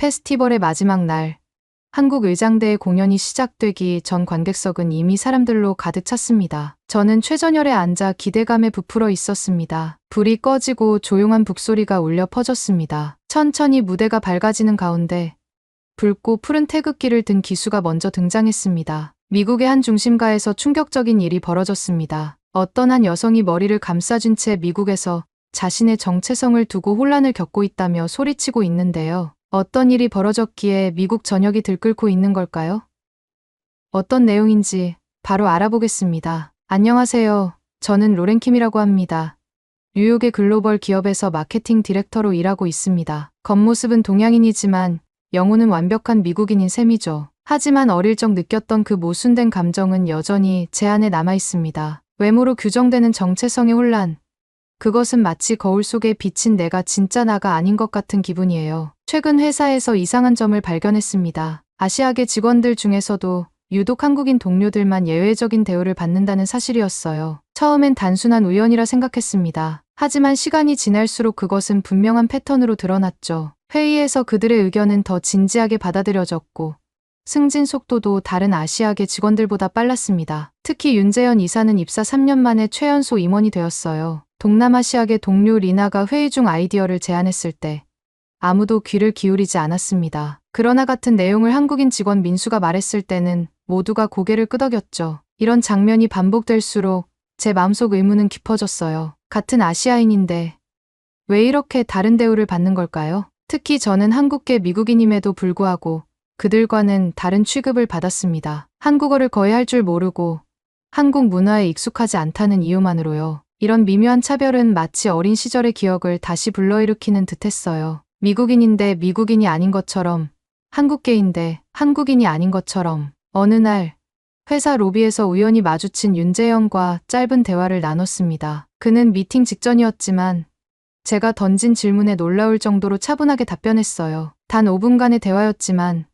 페스티벌의 마지막 날, 한국 의장대의 공연이 시작되기 전 관객석은 이미 사람들로 가득 찼습니다. 저는 최전열에 앉아 기대감에 부풀어 있었습니다. 불이 꺼지고 조용한 북소리가 울려 퍼졌습니다. 천천히 무대가 밝아지는 가운데 붉고 푸른 태극기를 든 기수가 먼저 등장했습니다. 미국의 한 중심가에서 충격적인 일이 벌어졌습니다. 어떤 한 여성이 머리를 감싸준 채 미국에서 자신의 정체성을 두고 혼란을 겪고 있다며 소리치고 있는데요. 어떤 일이 벌어졌기에 미국 전역이 들끓고 있는 걸까요? 어떤 내용인지 바로 알아보겠습니다. 안녕하세요. 저는 로렌킴이라고 합니다. 뉴욕의 글로벌 기업에서 마케팅 디렉터로 일하고 있습니다. 겉모습은 동양인이지만 영혼은 완벽한 미국인인 셈이죠. 하지만 어릴 적 느꼈던 그 모순된 감정은 여전히 제 안에 남아 있습니다. 외모로 규정되는 정체성의 혼란. 그것은 마치 거울 속에 비친 내가 진짜 나가 아닌 것 같은 기분이에요. 최근 회사에서 이상한 점을 발견했습니다. 아시아계 직원들 중에서도 유독 한국인 동료들만 예외적인 대우를 받는다는 사실이었어요. 처음엔 단순한 우연이라 생각했습니다. 하지만 시간이 지날수록 그것은 분명한 패턴으로 드러났죠. 회의에서 그들의 의견은 더 진지하게 받아들여졌고 승진 속도도 다른 아시아계 직원들보다 빨랐습니다. 특히 윤재현 이사는 입사 3년 만에 최연소 임원이 되었어요. 동남아시아계 동료 리나가 회의 중 아이디어를 제안했을 때 아무도 귀를 기울이지 않았습니다. 그러나 같은 내용을 한국인 직원 민수가 말했을 때는 모두가 고개를 끄덕였죠. 이런 장면이 반복될수록 제 마음속 의문은 깊어졌어요. 같은 아시아인인데 왜 이렇게 다른 대우를 받는 걸까요? 특히 저는 한국계 미국인임에도 불구하고 그들과는 다른 취급을 받았습니다. 한국어를 거의 할 줄 모르고 한국 문화에 익숙하지 않다는 이유만으로요. 이런 미묘한 차별은 마치 어린 시절의 기억을 다시 불러일으키는 듯했어요. 미국인인데 미국인이 아닌 것처럼, 한국계인데 한국인이 아닌 것처럼. 어느 날 회사 로비에서 우연히 마주친 윤재영과 짧은 대화를 나눴습니다. 그는 미팅 직전이었지만 제가 던진 질문에 놀라울 정도로 차분하게 답변했어요. 단 5분간의 대화였지만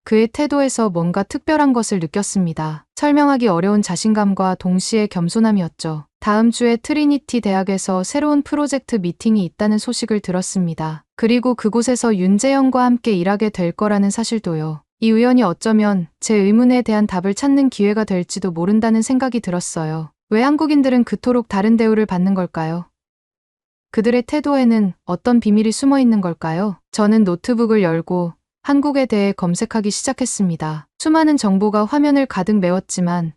그의 태도에서 뭔가 특별한 것을 느꼈습니다. 설명하기 어려운 자신감과 동시에 겸손함이었죠. 다음 주에 트리니티 대학에서 새로운 프로젝트 미팅이 있다는 소식을 들었습니다. 그리고 그곳에서 윤재영과 함께 일하게 될 거라는 사실도요. 이 우연이 어쩌면 제 의문에 대한 답을 찾는 기회가 될지도 모른다는 생각이 들었어요. 왜 한국인들은 그토록 다른 대우를 받는 걸까요? 그들의 태도에는 어떤 비밀이 숨어 있는 걸까요? 저는 노트북을 열고 한국에 대해 검색하기 시작했습니다. 수많은 정보가 화면을 가득 메웠지만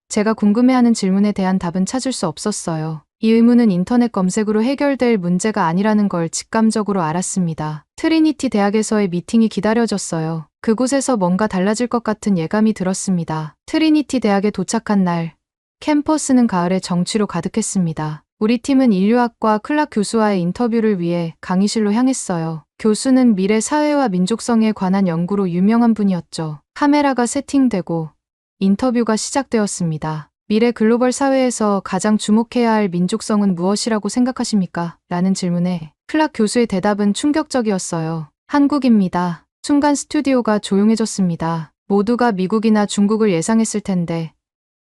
제가 궁금해하는 질문에 대한 답은 찾을 수 없었어요. 이 의문은 인터넷 검색으로 해결될 문제가 아니라는 걸 직감적으로 알았습니다. 트리니티 대학에서의 미팅이 기다려졌어요. 그곳에서 뭔가 달라질 것 같은 예감이 들었습니다. 트리니티 대학에 도착한 날, 캠퍼스는 가을의 정취로 가득했습니다. 우리 팀은 인류학과 클락 교수와의 인터뷰를 위해 강의실로 향했어요. 교수는 미래 사회와 민족성에 관한 연구로 유명한 분이었죠. 카메라가 세팅되고 인터뷰가 시작되었습니다. 미래 글로벌 사회에서 가장 주목해야 할 민족성은 무엇이라고 생각하십니까? 라는 질문에 클락 교수의 대답은 충격적이었어요. 한국입니다. 순간 스튜디오가 조용해졌습니다. 모두가 미국이나 중국을 예상했을 텐데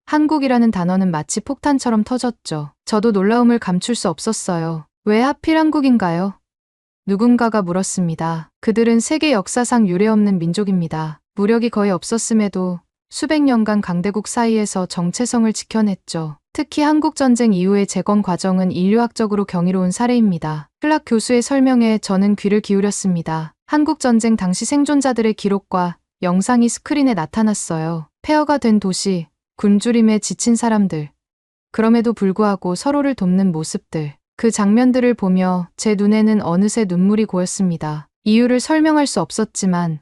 한국이라는 단어는 마치 폭탄처럼 터졌죠. 저도 놀라움을 감출 수 없었어요. 왜 하필 한국인가요? 누군가가 물었습니다. 그들은 세계 역사상 유례없는 민족입니다. 무력이 거의 없었음에도 수백 년간 강대국 사이에서 정체성을 지켜냈죠. 특히 한국전쟁 이후의 재건 과정은 인류학적으로 경이로운 사례입니다. 클락 교수의 설명에 저는 귀를 기울였습니다. 한국전쟁 당시 생존자들의 기록과 영상이 스크린에 나타났어요. 폐허가 된 도시, 굶주림에 지친 사람들. 그럼에도 불구하고 서로를 돕는 모습들. 그 장면들을 보며 제 눈에는 어느새 눈물이 고였습니다. 이유를 설명할 수 없었지만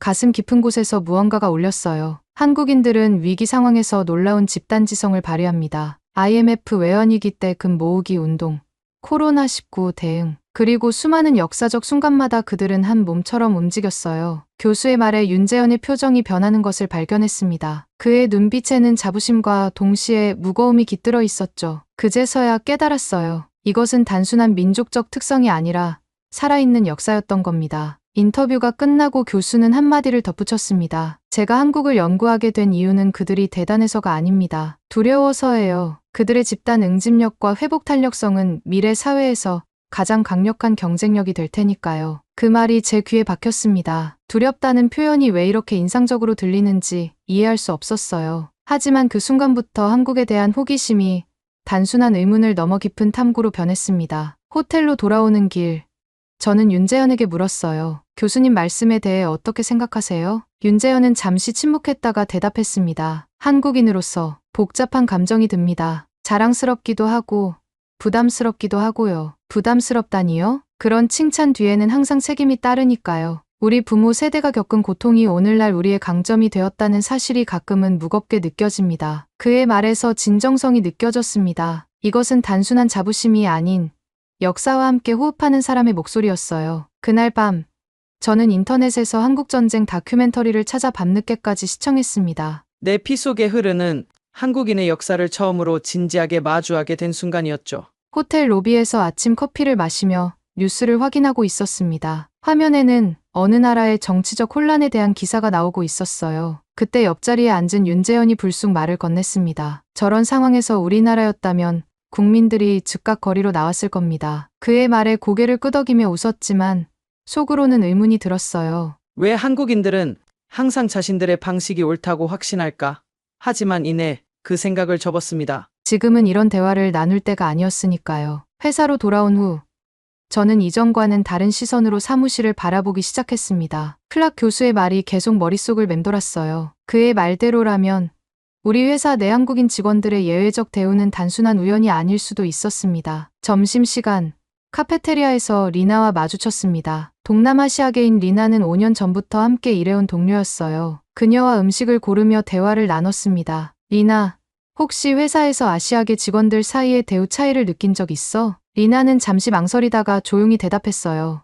가슴 깊은 곳에서 무언가가 울렸어요. 한국인들은 위기 상황에서 놀라운 집단지성을 발휘합니다. IMF 외환위기 때 금 모으기 운동, 코로나19 대응, 그리고 수많은 역사적 순간마다 그들은 한 몸처럼 움직였어요. 교수의 말에 윤재현의 표정이 변하는 것을 발견했습니다. 그의 눈빛에는 자부심과 동시에 무거움이 깃들어 있었죠. 그제서야 깨달았어요. 이것은 단순한 민족적 특성이 아니라 살아있는 역사였던 겁니다. 인터뷰가 끝나고 교수는 한마디를 덧붙였습니다. 제가 한국을 연구하게 된 이유는 그들이 대단해서가 아닙니다. 두려워서예요. 그들의 집단 응집력과 회복 탄력성은 미래 사회에서 가장 강력한 경쟁력이 될 테니까요. 그 말이 제 귀에 박혔습니다. 두렵다는 표현이 왜 이렇게 인상적으로 들리는지 이해할 수 없었어요. 하지만 그 순간부터 한국에 대한 호기심이 단순한 의문을 넘어 깊은 탐구로 변했습니다. 호텔로 돌아오는 길, 저는 윤재현에게 물었어요. 교수님 말씀에 대해 어떻게 생각하세요? 윤재현은 잠시 침묵했다가 대답했습니다. 한국인으로서 복잡한 감정이 듭니다. 자랑스럽기도 하고 부담스럽기도 하고요. 부담스럽다니요? 그런 칭찬 뒤에는 항상 책임이 따르니까요. 우리 부모 세대가 겪은 고통이 오늘날 우리의 강점이 되었다는 사실이 가끔은 무겁게 느껴집니다. 그의 말에서 진정성이 느껴졌습니다. 이것은 단순한 자부심이 아닌 역사와 함께 호흡하는 사람의 목소리였어요. 그날 밤, 저는 인터넷에서 한국전쟁 다큐멘터리를 찾아 밤늦게까지 시청했습니다. 내 피 속에 흐르는 한국인의 역사를 처음으로 진지하게 마주하게 된 순간이었죠. 호텔 로비에서 아침 커피를 마시며 뉴스를 확인하고 있었습니다. 화면에는 어느 나라의 정치적 혼란에 대한 기사가 나오고 있었어요. 그때 옆자리에 앉은 윤재현이 불쑥 말을 건넸습니다. 저런 상황에서 우리나라였다면 국민들이 즉각 거리로 나왔을 겁니다. 그의 말에 고개를 끄덕이며 웃었지만 속으로는 의문이 들었어요. 왜 한국인들은 항상 자신들의 방식이 옳다고 확신할까? 하지만 이내 그 생각을 접었습니다. 지금은 이런 대화를 나눌 때가 아니었으니까요. 회사로 돌아온 후 저는 이전과는 다른 시선으로 사무실을 바라보기 시작했습니다. 클락 교수의 말이 계속 머릿속을 맴돌았어요. 그의 말대로라면 우리 회사 내 한국인 직원들의 예외적 대우는 단순한 우연이 아닐 수도 있었습니다. 점심시간, 카페테리아에서 리나와 마주쳤습니다. 동남아시아계인 리나는 5년 전부터 함께 일해온 동료였어요. 그녀와 음식을 고르며 대화를 나눴습니다. 리나, 혹시 회사에서 아시아계 직원들 사이의 대우 차이를 느낀 적 있어? 리나는 잠시 망설이다가 조용히 대답했어요.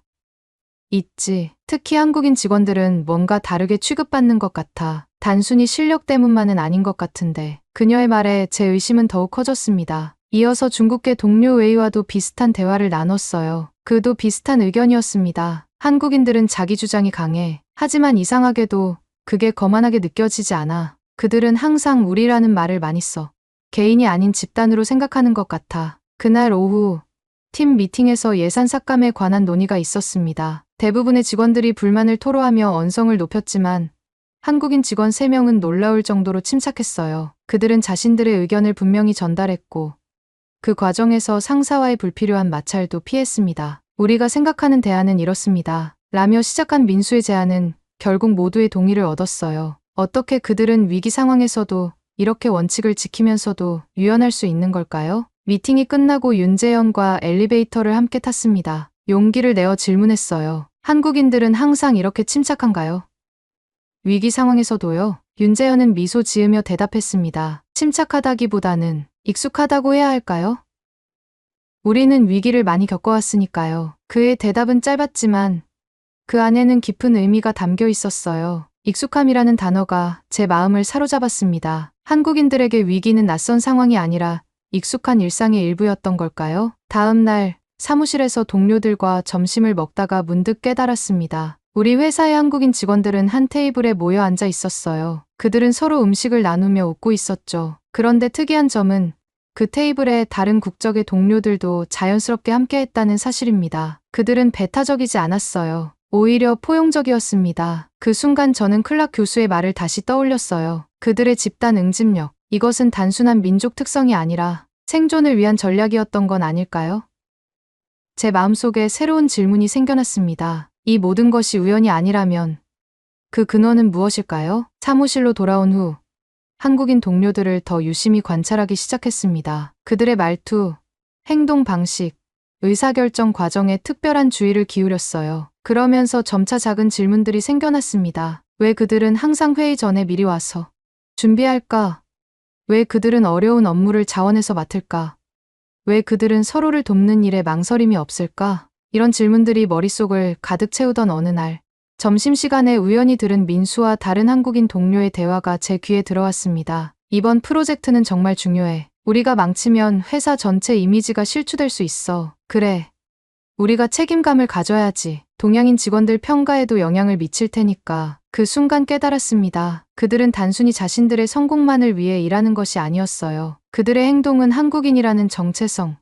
있지. 특히 한국인 직원들은 뭔가 다르게 취급받는 것 같아. 단순히 실력 때문만은 아닌 것 같은데. 그녀의 말에 제 의심은 더욱 커졌습니다. 이어서 중국계 동료 웨이와도 비슷한 대화를 나눴어요. 그도 비슷한 의견이었습니다. 한국인들은 자기 주장이 강해. 하지만 이상하게도 그게 거만하게 느껴지지 않아. 그들은 항상 우리라는 말을 많이 써. 개인이 아닌 집단으로 생각하는 것 같아. 그날 오후 팀 미팅에서 예산 삭감에 관한 논의가 있었습니다. 대부분의 직원들이 불만을 토로하며 언성을 높였지만 한국인 직원 3명은 놀라울 정도로 침착했어요. 그들은 자신들의 의견을 분명히 전달했고 그 과정에서 상사와의 불필요한 마찰도 피했습니다. 우리가 생각하는 대안은 이렇습니다. 라며 시작한 민수의 제안은 결국 모두의 동의를 얻었어요. 어떻게 그들은 위기 상황에서도 이렇게 원칙을 지키면서도 유연할 수 있는 걸까요? 미팅이 끝나고 윤재현과 엘리베이터를 함께 탔습니다. 용기를 내어 질문했어요. 한국인들은 항상 이렇게 침착한가요? 위기 상황에서도요. 윤재현은 미소 지으며 대답했습니다. 침착하다기보다는 익숙하다고 해야 할까요? 우리는 위기를 많이 겪어왔으니까요. 그의 대답은 짧았지만 그 안에는 깊은 의미가 담겨 있었어요. 익숙함이라는 단어가 제 마음을 사로잡았습니다. 한국인들에게 위기는 낯선 상황이 아니라 익숙한 일상의 일부였던 걸까요? 다음 날 사무실에서 동료들과 점심을 먹다가 문득 깨달았습니다. 우리 회사의 한국인 직원들은 한 테이블에 모여 앉아 있었어요. 그들은 서로 음식을 나누며 웃고 있었죠. 그런데 특이한 점은 그 테이블에 다른 국적의 동료들도 자연스럽게 함께했다는 사실입니다. 그들은 배타적이지 않았어요. 오히려 포용적이었습니다. 그 순간 저는 클락 교수의 말을 다시 떠올렸어요. 그들의 집단 응집력. 이것은 단순한 민족 특성이 아니라 생존을 위한 전략이었던 건 아닐까요? 제 마음속에 새로운 질문이 생겨났습니다. 이 모든 것이 우연이 아니라면 그 근원은 무엇일까요? 사무실로 돌아온 후 한국인 동료들을 더 유심히 관찰하기 시작했습니다. 그들의 말투, 행동 방식, 의사결정 과정에 특별한 주의를 기울였어요. 그러면서 점차 작은 질문들이 생겨났습니다. 왜 그들은 항상 회의 전에 미리 와서 준비할까? 왜 그들은 어려운 업무를 자원해서 맡을까? 왜 그들은 서로를 돕는 일에 망설임이 없을까? 이런 질문들이 머릿속을 가득 채우던 어느 날, 점심시간에 우연히 들은 민수와 다른 한국인 동료의 대화가 제 귀에 들어왔습니다. 이번 프로젝트는 정말 중요해. 우리가 망치면 회사 전체 이미지가 실추될 수 있어. 그래. 우리가 책임감을 가져야지. 동양인 직원들 평가에도 영향을 미칠 테니까. 그 순간 깨달았습니다. 그들은 단순히 자신들의 성공만을 위해 일하는 것이 아니었어요. 그들의 행동은 한국인이라는 정체성,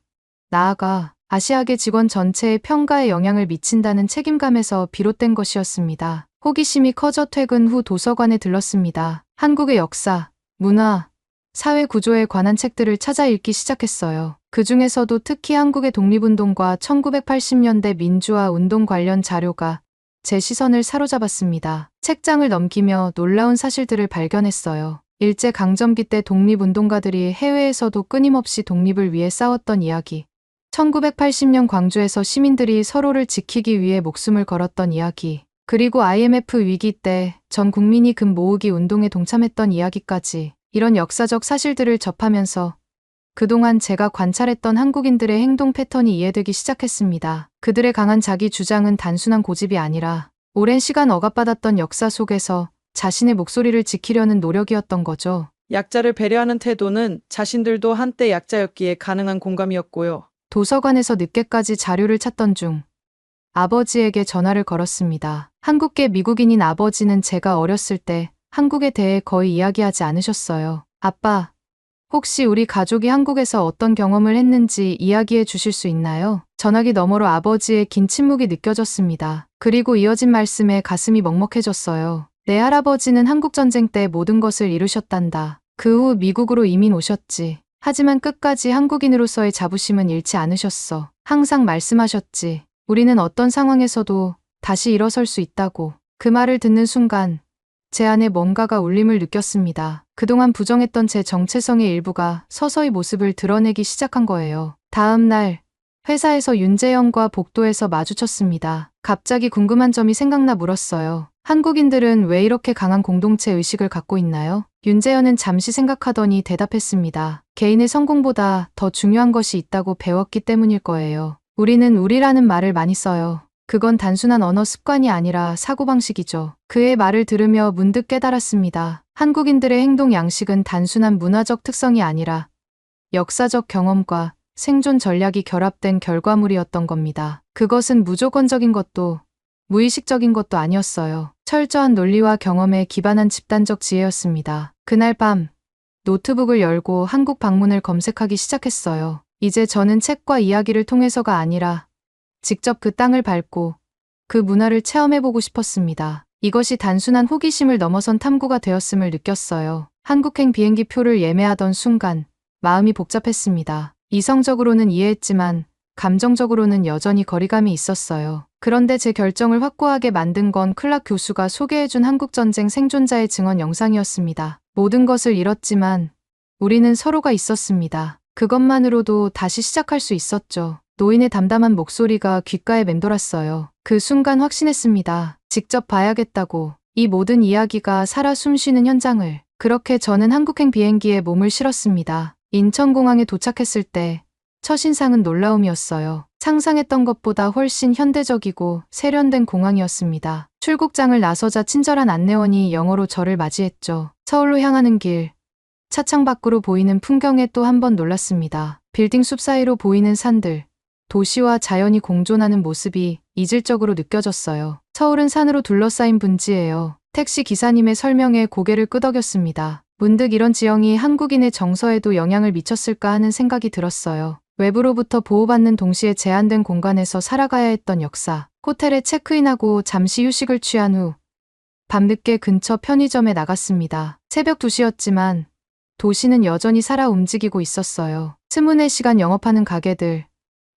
나아가 아시아계 직원 전체의 평가에 영향을 미친다는 책임감에서 비롯된 것이었습니다. 호기심이 커져 퇴근 후 도서관에 들렀습니다. 한국의 역사, 문화, 사회 구조에 관한 책들을 찾아 읽기 시작했어요. 그 중에서도 특히 한국의 독립운동과 1980년대 민주화 운동 관련 자료가 제 시선을 사로잡았습니다. 책장을 넘기며 놀라운 사실들을 발견했어요. 일제강점기 때 독립운동가들이 해외에서도 끊임없이 독립을 위해 싸웠던 이야기. 1980년 광주에서 시민들이 서로를 지키기 위해 목숨을 걸었던 이야기. 그리고 IMF 위기 때 전 국민이 금 모으기 운동에 동참했던 이야기까지. 이런 역사적 사실들을 접하면서 그동안 제가 관찰했던 한국인들의 행동 패턴이 이해되기 시작했습니다. 그들의 강한 자기 주장은 단순한 고집이 아니라 오랜 시간 억압받았던 역사 속에서 자신의 목소리를 지키려는 노력이었던 거죠. 약자를 배려하는 태도는 자신들도 한때 약자였기에 가능한 공감이었고요. 도서관에서 늦게까지 자료를 찾던 중 아버지에게 전화를 걸었습니다. 한국계 미국인인 아버지는 제가 어렸을 때 한국에 대해 거의 이야기하지 않으셨어요. 아빠, 혹시 우리 가족이 한국에서 어떤 경험을 했는지 이야기해 주실 수 있나요? 전화기 너머로 아버지의 긴 침묵이 느껴졌습니다. 그리고 이어진 말씀에 가슴이 먹먹해졌어요. 내 할아버지는 한국전쟁 때 모든 것을 이루셨단다. 그 후 미국으로 이민 오셨지. 하지만 끝까지 한국인으로서의 자부심은 잃지 않으셨어. 항상 말씀하셨지. 우리는 어떤 상황에서도 다시 일어설 수 있다고. 그 말을 듣는 순간 제 안에 뭔가가 울림을 느꼈습니다. 그동안 부정했던 제 정체성의 일부가 서서히 모습을 드러내기 시작한 거예요. 다음 날 회사에서 윤재영과 복도에서 마주쳤습니다. 갑자기 궁금한 점이 생각나 물었어요. 한국인들은 왜 이렇게 강한 공동체 의식을 갖고 있나요? 윤재현은 잠시 생각하더니 대답했습니다. 개인의 성공보다 더 중요한 것이 있다고 배웠기 때문일 거예요. 우리는 우리라는 말을 많이 써요. 그건 단순한 언어 습관이 아니라 사고방식이죠. 그의 말을 들으며 문득 깨달았습니다. 한국인들의 행동 양식은 단순한 문화적 특성이 아니라 역사적 경험과 생존 전략이 결합된 결과물이었던 겁니다. 그것은 무조건적인 것도 무의식적인 것도 아니었어요. 철저한 논리와 경험에 기반한 집단적 지혜였습니다. 그날 밤 노트북을 열고 한국 방문을 검색하기 시작했어요. 이제 저는 책과 이야기를 통해서가 아니라 직접 그 땅을 밟고 그 문화를 체험해보고 싶었습니다. 이것이 단순한 호기심을 넘어선 탐구가 되었음을 느꼈어요. 한국행 비행기 표를 예매하던 순간 마음이 복잡했습니다. 이성적으로는 이해했지만 감정적으로는 여전히 거리감이 있었어요. 그런데 제 결정을 확고하게 만든 건 클락 교수가 소개해준 한국전쟁 생존자의 증언 영상이었습니다. 모든 것을 잃었지만 우리는 서로가 있었습니다. 그것만으로도 다시 시작할 수 있었죠. 노인의 담담한 목소리가 귓가에 맴돌았어요. 그 순간 확신했습니다. 직접 봐야겠다고. 이 모든 이야기가 살아 숨쉬는 현장을. 그렇게 저는 한국행 비행기에 몸을 실었습니다. 인천공항에 도착했을 때 첫인상은 놀라움이었어요. 상상했던 것보다 훨씬 현대적이고 세련된 공항이었습니다. 출국장을 나서자 친절한 안내원이 영어로 저를 맞이했죠. 서울로 향하는 길. 차창 밖으로 보이는 풍경에 또 한 번 놀랐습니다. 빌딩 숲 사이로 보이는 산들. 도시와 자연이 공존하는 모습이 이질적으로 느껴졌어요. 서울은 산으로 둘러싸인 분지예요. 택시 기사님의 설명에 고개를 끄덕였습니다. 문득 이런 지형이 한국인의 정서에도 영향을 미쳤을까 하는 생각이 들었어요. 외부로부터 보호받는 동시에 제한된 공간에서 살아가야 했던 역사. 호텔에 체크인하고 잠시 휴식을 취한 후 밤늦게 근처 편의점에 나갔습니다. 새벽 2시였지만 도시는 여전히 살아 움직이고 있었어요. 스문의 시간 영업하는 가게들,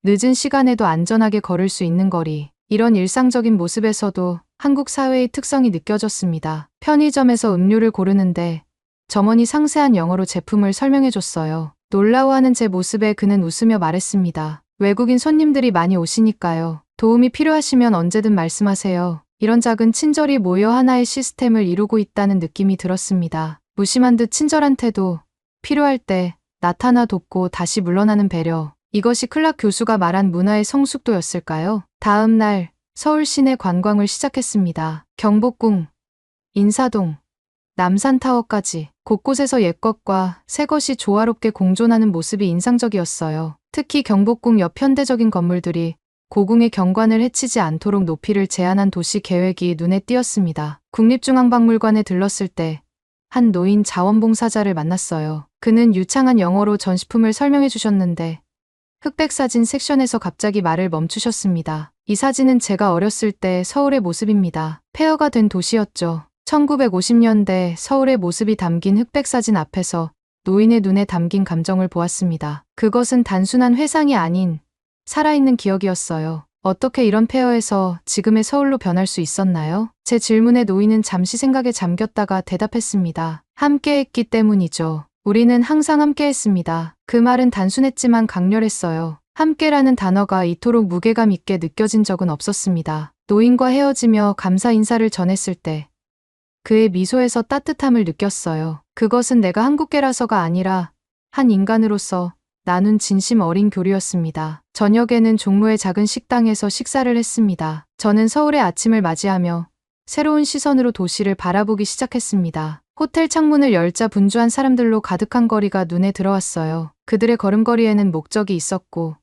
늦은 시간에도 안전하게 걸을 수 있는 거리. 이런 일상적인 모습에서도 한국 사회의 특성이 느껴졌습니다. 편의점에서 음료를 고르는데 점원이 상세한 영어로 제품을 설명해줬어요. 놀라워하는 제 모습에 그는 웃으며 말했습니다. 외국인 손님들이 많이 오시니까요. 도움이 필요하시면 언제든 말씀하세요. 이런 작은 친절이 모여 하나의 시스템을 이루고 있다는 느낌이 들었습니다. 무심한 듯 친절한 태도, 필요할 때 나타나 돕고 다시 물러나는 배려. 이것이 클락 교수가 말한 문화의 성숙도였을까요? 다음 날 서울 시내 관광을 시작했습니다. 경복궁, 인사동, 남산타워까지 곳곳에서 옛것과 새것이 조화롭게 공존하는 모습이 인상적이었어요. 특히 경복궁 옆 현대적인 건물들이 고궁의 경관을 해치지 않도록 높이를 제한한 도시 계획이 눈에 띄었습니다. 국립중앙박물관에 들렀을 때 한 노인 자원봉사자를 만났어요. 그는 유창한 영어로 전시품을 설명해 주셨는데 흑백 사진 섹션에서 갑자기 말을 멈추셨습니다. 이 사진은 제가 어렸을 때 서울의 모습입니다. 폐허가 된 도시였죠. 1950년대 서울의 모습이 담긴 흑백 사진 앞에서 노인의 눈에 담긴 감정을 보았습니다. 그것은 단순한 회상이 아닌 살아있는 기억이었어요. 어떻게 이런 폐허에서 지금의 서울로 변할 수 있었나요? 제 질문에 노인은 잠시 생각에 잠겼다가 대답했습니다. 함께했기 때문이죠. 우리는 항상 함께했습니다. 그 말은 단순했지만 강렬했어요. 함께라는 단어가 이토록 무게감 있게 느껴진 적은 없었습니다. 노인과 헤어지며 감사 인사를 전했을 때 그의 미소에서 따뜻함을 느꼈어요. 그것은 내가 한국계라서가 아니라 한 인간으로서 나눈 진심 어린 교류였습니다. 저녁에는 종로의 작은 식당에서 식사를 했습니다. 저는 서울의 아침을 맞이하며 새로운 시선으로 도시를 바라보기 시작했습니다. 호텔 창문을 열자 분주한 사람들로 가득한 거리가 눈에 들어왔어요. 그들의 걸음걸이에는 목적이 있었고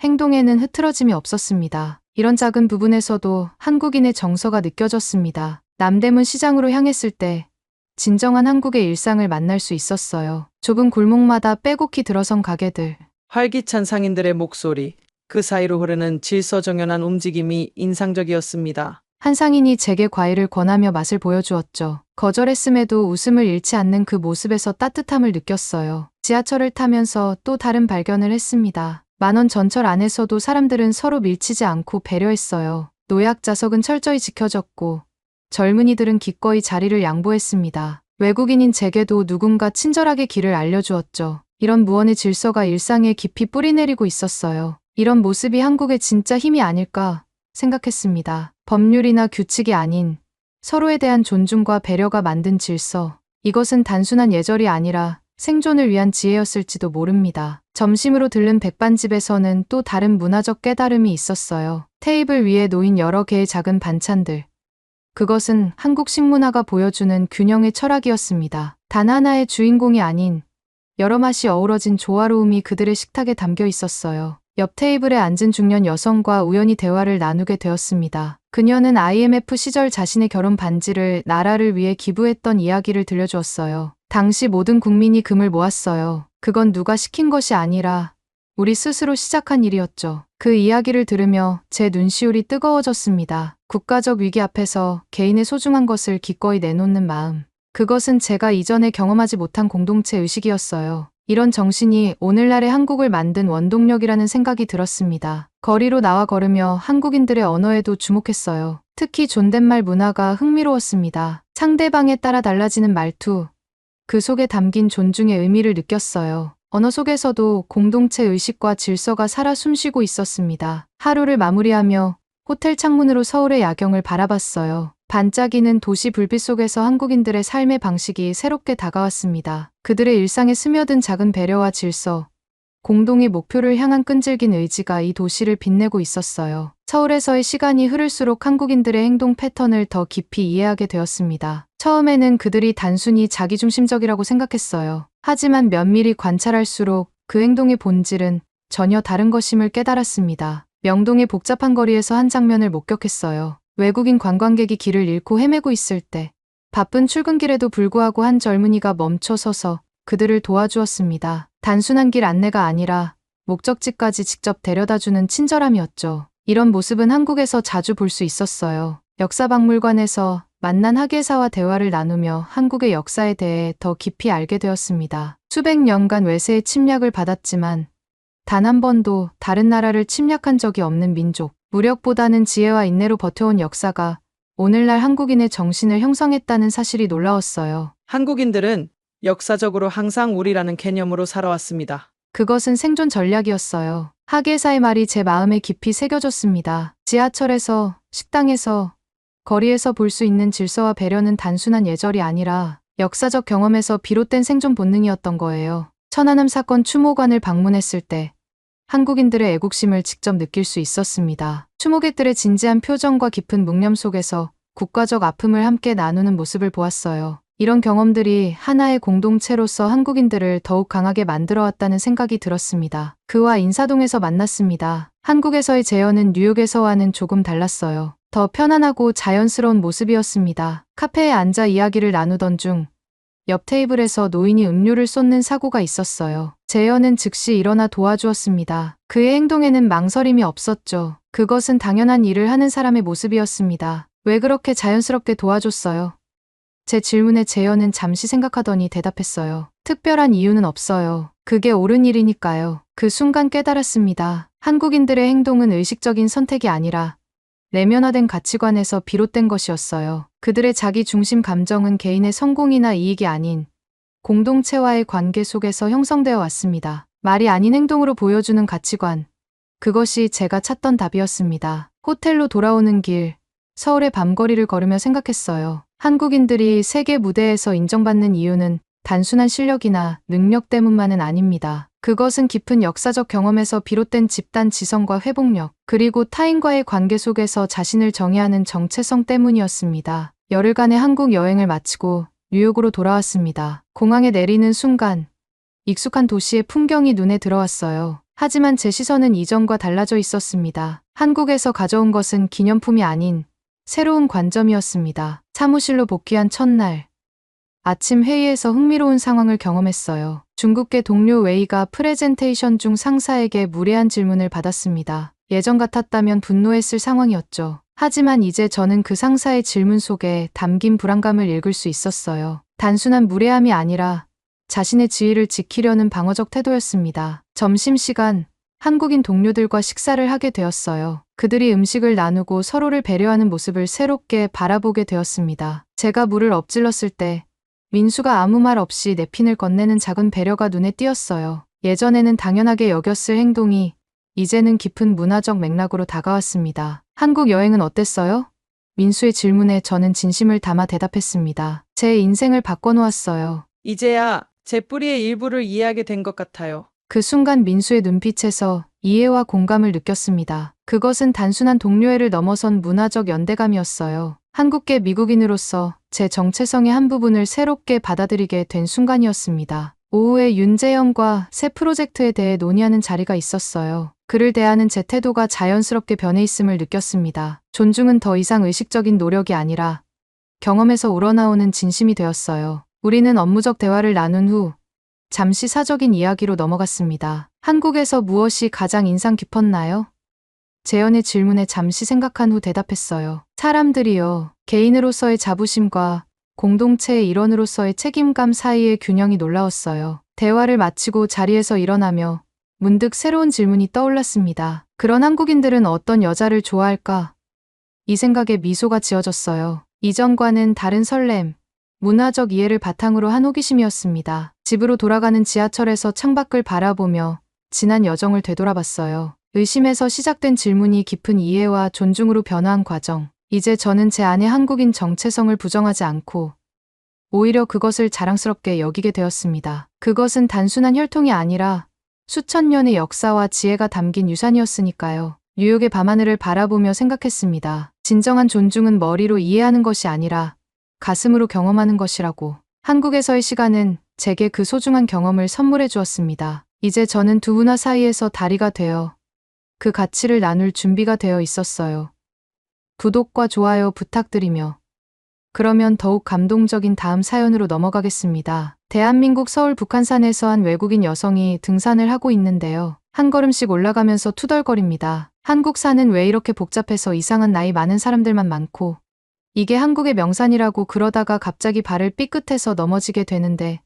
행동에는 흐트러짐이 없었습니다. 이런 작은 부분에서도 한국인의 정서가 느껴졌습니다. 남대문 시장으로 향했을 때 진정한 한국의 일상을 만날 수 있었어요. 좁은 골목마다 빼곡히 들어선 가게들, 활기찬 상인들의 목소리, 그 사이로 흐르는 질서정연한 움직임이 인상적이었습니다. 한 상인이 제게 과일을 권하며 맛을 보여주었죠. 거절했음에도 웃음을 잃지 않는 그 모습에서 따뜻함을 느꼈어요. 지하철을 타면서 또 다른 발견을 했습니다. 만원 전철 안에서도 사람들은 서로 밀치지 않고 배려했어요. 노약 좌석은 철저히 지켜졌고 젊은이들은 기꺼이 자리를 양보했습니다. 외국인인 제게도 누군가 친절하게 길을 알려주었죠. 이런 무언의 질서가 일상에 깊이 뿌리내리고 있었어요. 이런 모습이 한국의 진짜 힘이 아닐까 생각했습니다. 법률이나 규칙이 아닌 서로에 대한 존중과 배려가 만든 질서. 이것은 단순한 예절이 아니라 생존을 위한 지혜였을지도 모릅니다. 점심으로 들른 백반집에서는 또 다른 문화적 깨달음이 있었어요. 테이블 위에 놓인 여러 개의 작은 반찬들. 그것은 한국 식문화가 보여주는 균형의 철학이었습니다. 단 하나의 주인공이 아닌 여러 맛이 어우러진 조화로움이 그들의 식탁에 담겨 있었어요. 옆 테이블에 앉은 중년 여성과 우연히 대화를 나누게 되었습니다. 그녀는 IMF 시절 자신의 결혼 반지를 나라를 위해 기부했던 이야기를 들려주었어요. 당시 모든 국민이 금을 모았어요. 그건 누가 시킨 것이 아니라 우리 스스로 시작한 일이었죠. 그 이야기를 들으며 제 눈시울이 뜨거워졌습니다. 국가적 위기 앞에서 개인의 소중한 것을 기꺼이 내놓는 마음. 그것은 제가 이전에 경험하지 못한 공동체 의식이었어요. 이런 정신이 오늘날의 한국을 만든 원동력이라는 생각이 들었습니다. 거리로 나와 걸으며 한국인들의 언어에도 주목했어요. 특히 존댓말 문화가 흥미로웠습니다. 상대방에 따라 달라지는 말투, 그 속에 담긴 존중의 의미를 느꼈어요. 언어 속에서도 공동체 의식과 질서가 살아 숨쉬고 있었습니다. 하루를 마무리하며 호텔 창문으로 서울의 야경을 바라봤어요. 반짝이는 도시 불빛 속에서 한국인들의 삶의 방식이 새롭게 다가왔습니다. 그들의 일상에 스며든 작은 배려와 질서, 공동의 목표를 향한 끈질긴 의지가 이 도시를 빛내고 있었어요. 서울에서의 시간이 흐를수록 한국인들의 행동 패턴을 더 깊이 이해하게 되었습니다. 처음에는 그들이 단순히 자기중심적이라고 생각했어요. 하지만 면밀히 관찰할수록 그 행동의 본질은 전혀 다른 것임을 깨달았습니다. 명동의 복잡한 거리에서 한 장면을 목격했어요. 외국인 관광객이 길을 잃고 헤매고 있을 때 바쁜 출근길에도 불구하고 한 젊은이가 멈춰 서서 그들을 도와주었습니다. 단순한 길 안내가 아니라 목적지까지 직접 데려다주는 친절함이었죠. 이런 모습은 한국에서 자주 볼 수 있었어요. 역사박물관에서 만난 학예사와 대화를 나누며 한국의 역사에 대해 더 깊이 알게 되었습니다. 수백 년간 외세의 침략을 받았지만 단 한 번도 다른 나라를 침략한 적이 없는 민족. 무력보다는 지혜와 인내로 버텨온 역사가 오늘날 한국인의 정신을 형성했다는 사실이 놀라웠어요. 한국인들은 역사적으로 항상 우리라는 개념으로 살아왔습니다. 그것은 생존 전략이었어요. 학예사의 말이 제 마음에 깊이 새겨졌습니다. 지하철에서, 식당에서, 거리에서 볼 수 있는 질서와 배려는 단순한 예절이 아니라 역사적 경험에서 비롯된 생존 본능이었던 거예요. 천안함 사건 추모관을 방문했을 때 한국인들의 애국심을 직접 느낄 수 있었습니다. 추모객들의 진지한 표정과 깊은 묵념 속에서 국가적 아픔을 함께 나누는 모습을 보았어요. 이런 경험들이 하나의 공동체로서 한국인들을 더욱 강하게 만들어왔다는 생각이 들었습니다. 그와 인사동에서 만났습니다. 한국에서의 재현은 뉴욕에서와는 조금 달랐어요. 더 편안하고 자연스러운 모습이었습니다. 카페에 앉아 이야기를 나누던 중 옆 테이블에서 노인이 음료를 쏟는 사고가 있었어요. 재현은 즉시 일어나 도와주었습니다. 그의 행동에는 망설임이 없었죠. 그것은 당연한 일을 하는 사람의 모습이었습니다. 왜 그렇게 자연스럽게 도와줬어요? 제 질문에 재현은 잠시 생각하더니 대답했어요. 특별한 이유는 없어요. 그게 옳은 일이니까요. 그 순간 깨달았습니다. 한국인들의 행동은 의식적인 선택이 아니라 내면화된 가치관에서 비롯된 것이었어요. 그들의 자기 중심 감정은 개인의 성공이나 이익이 아닌 공동체와의 관계 속에서 형성되어 왔습니다. 말이 아닌 행동으로 보여주는 가치관. 그것이 제가 찾던 답이었습니다. 호텔로 돌아오는 길, 서울의 밤거리를 걸으며 생각했어요. 한국인들이 세계 무대에서 인정받는 이유는 단순한 실력이나 능력 때문만은 아닙니다. 그것은 깊은 역사적 경험에서 비롯된 집단 지성과 회복력, 그리고 타인과의 관계 속에서 자신을 정의하는 정체성 때문이었습니다. 열흘간의 한국 여행을 마치고 뉴욕으로 돌아왔습니다. 공항에 내리는 순간 익숙한 도시의 풍경이 눈에 들어왔어요. 하지만 제 시선은 이전과 달라져 있었습니다. 한국에서 가져온 것은 기념품이 아닌 새로운 관점이었습니다. 사무실로 복귀한 첫날, 아침 회의에서 흥미로운 상황을 경험했어요. 중국계 동료 웨이가 프레젠테이션 중 상사에게 무례한 질문을 받았습니다. 예전 같았다면 분노했을 상황이었죠. 하지만 이제 저는 그 상사의 질문 속에 담긴 불안감을 읽을 수 있었어요. 단순한 무례함이 아니라 자신의 지위를 지키려는 방어적 태도였습니다. 점심시간, 한국인 동료들과 식사를 하게 되었어요. 그들이 음식을 나누고 서로를 배려하는 모습을 새롭게 바라보게 되었습니다. 제가 물을 엎질렀을 때 민수가 아무 말 없이 냅킨을 건네는 작은 배려가 눈에 띄었어요. 예전에는 당연하게 여겼을 행동이 이제는 깊은 문화적 맥락으로 다가왔습니다. 한국 여행은 어땠어요? 민수의 질문에 저는 진심을 담아 대답했습니다. 제 인생을 바꿔놓았어요. 이제야 제 뿌리의 일부를 이해하게 된 것 같아요. 그 순간 민수의 눈빛에서 이해와 공감을 느꼈습니다. 그것은 단순한 동료애를 넘어선 문화적 연대감이었어요. 한국계 미국인으로서 제 정체성의 한 부분을 새롭게 받아들이게 된 순간이었습니다. 오후에 윤재영과 새 프로젝트에 대해 논의하는 자리가 있었어요. 그를 대하는 제 태도가 자연스럽게 변해 있음을 느꼈습니다. 존중은 더 이상 의식적인 노력이 아니라 경험에서 우러나오는 진심이 되었어요. 우리는 업무적 대화를 나눈 후 잠시 사적인 이야기로 넘어갔습니다. 한국에서 무엇이 가장 인상 깊었나요? 재현의 질문에 잠시 생각한 후 대답했어요. 사람들이요. 개인으로서의 자부심과 공동체의 일원으로서의 책임감 사이의 균형이 놀라웠어요. 대화를 마치고 자리에서 일어나며 문득 새로운 질문이 떠올랐습니다. 그런 한국인들은 어떤 여자를 좋아할까? 이 생각에 미소가 지어졌어요. 이전과는 다른 설렘, 문화적 이해를 바탕으로 한 호기심이었습니다. 집으로 돌아가는 지하철에서 창밖을 바라보며 지난 여정을 되돌아봤어요. 의심에서 시작된 질문이 깊은 이해와 존중으로 변화한 과정. 이제 저는 제 안의 한국인 정체성을 부정하지 않고 오히려 그것을 자랑스럽게 여기게 되었습니다. 그것은 단순한 혈통이 아니라 수천 년의 역사와 지혜가 담긴 유산이었으니까요. 뉴욕의 밤하늘을 바라보며 생각했습니다. 진정한 존중은 머리로 이해하는 것이 아니라 가슴으로 경험하는 것이라고. 한국에서의 시간은 제게 그 소중한 경험을 선물해 주었습니다. 이제 저는 두 문화 사이에서 다리가 되어 그 가치를 나눌 준비가 되어 있었어요. 구독과 좋아요 부탁드리며 그러면 더욱 감동적인 다음 사연으로 넘어가겠습니다. 대한민국 서울 북한산에서 한 외국인 여성이 등산을 하고 있는데요. 한 걸음씩 올라가면서 투덜거립니다. 한국 산은 왜 이렇게 복잡해서 이상한 나이 많은 사람들만 많고 이게 한국의 명산이라고 그러다가 갑자기 발을 삐끗해서 넘어지게 되는데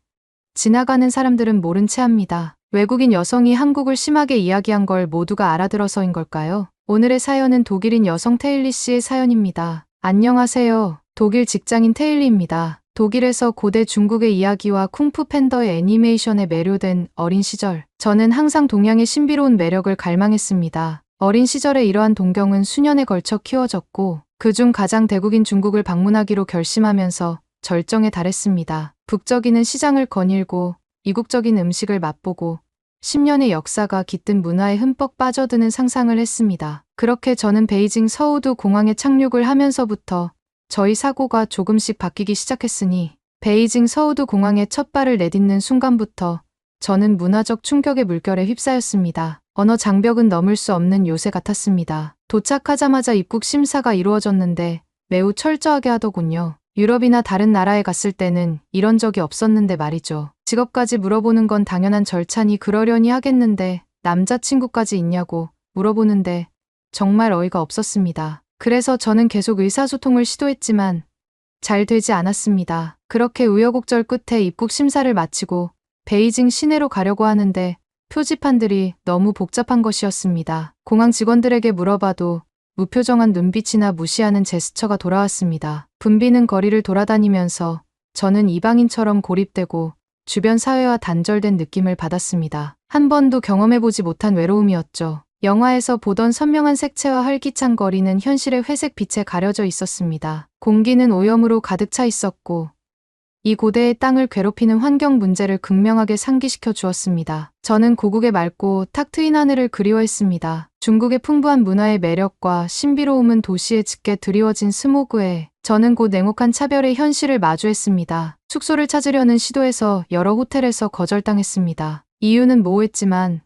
지나가는 사람들은 모른 채 합니다. 외국인 여성이 한국을 심하게 이야기한 걸 모두가 알아들어서인 걸까요? 오늘의 사연은 독일인 여성 테일리 씨의 사연입니다. 안녕하세요. 독일 직장인 테일리입니다. 독일에서 고대 중국의 이야기와 쿵푸 팬더의 애니메이션에 매료된 어린 시절. 저는 항상 동양의 신비로운 매력을 갈망했습니다. 어린 시절의 이러한 동경은 수년에 걸쳐 키워졌고 그중 가장 대국인 중국을 방문하기로 결심하면서 절정에 달했습니다. 북적이는 시장을 거닐고 이국적인 음식을 맛보고 10년의 역사가 깃든 문화에 흠뻑 빠져드는 상상을 했습니다. 그렇게 저는 베이징 서우두 공항에 착륙을 하면서부터 저희 사고가 조금씩 바뀌기 시작했으니 베이징 서우두 공항에 첫 발을 내딛는 순간부터 저는 문화적 충격의 물결에 휩싸였습니다. 언어 장벽은 넘을 수 없는 요새 같았습니다. 도착하자마자 입국 심사가 이루어졌는데 매우 철저하게 하더군요. 유럽이나 다른 나라에 갔을 때는 이런 적이 없었는데 말이죠. 직업까지 물어보는 건 당연한 절차니 그러려니 하겠는데 남자친구까지 있냐고 물어보는데 정말 어이가 없었습니다. 그래서 저는 계속 의사소통을 시도했지만 잘 되지 않았습니다. 그렇게 우여곡절 끝에 입국 심사를 마치고 베이징 시내로 가려고 하는데 표지판들이 너무 복잡한 것이었습니다. 공항 직원들에게 물어봐도 무표정한 눈빛이나 무시하는 제스처가 돌아왔습니다. 붐비는 거리를 돌아다니면서 저는 이방인처럼 고립되고 주변 사회와 단절된 느낌을 받았습니다. 한 번도 경험해보지 못한 외로움이었죠. 영화에서 보던 선명한 색채와 활기찬 거리는 현실의 회색 빛에 가려져 있었습니다. 공기는 오염으로 가득 차 있었고 이 고대의 땅을 괴롭히는 환경 문제를 극명하게 상기시켜 주었습니다. 저는 고국의 맑고 탁 트인 하늘을 그리워했습니다. 중국의 풍부한 문화의 매력과 신비로움은 도시에 짙게 드리워진 스모그에 저는 곧 냉혹한 차별의 현실을 마주했습니다. 숙소를 찾으려는 시도에서 여러 호텔에서 거절당했습니다. 이유는 모호했지만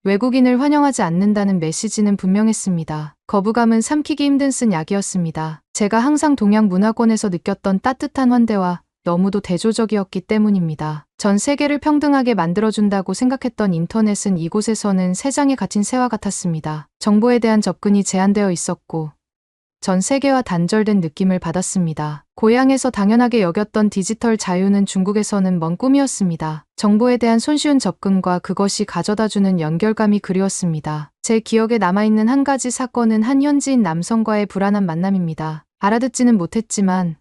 외국인을 환영하지 않는다는 메시지는 분명했습니다. 거부감은 삼키기 힘든 쓴 약이었습니다. 제가 항상 동양 문화권에서 느꼈던 따뜻한 환대와 너무도 대조적이었기 때문입니다. 전 세계를 평등하게 만들어준다고 생각했던 인터넷은 이곳에서는 새 장에 갇힌 새와 같았습니다. 정보에 대한 접근이 제한되어 있었고 전 세계와 단절된 느낌을 받았습니다. 고향에서 당연하게 여겼던 디지털 자유는 중국에서는 먼 꿈이었습니다. 정보에 대한 손쉬운 접근과 그것이 가져다주는 연결감이 그리웠습니다. 제 기억에 남아있는 한 가지 사건은 한 현지인 남성과의 불안한 만남입니다. 알아듣지는 못했지만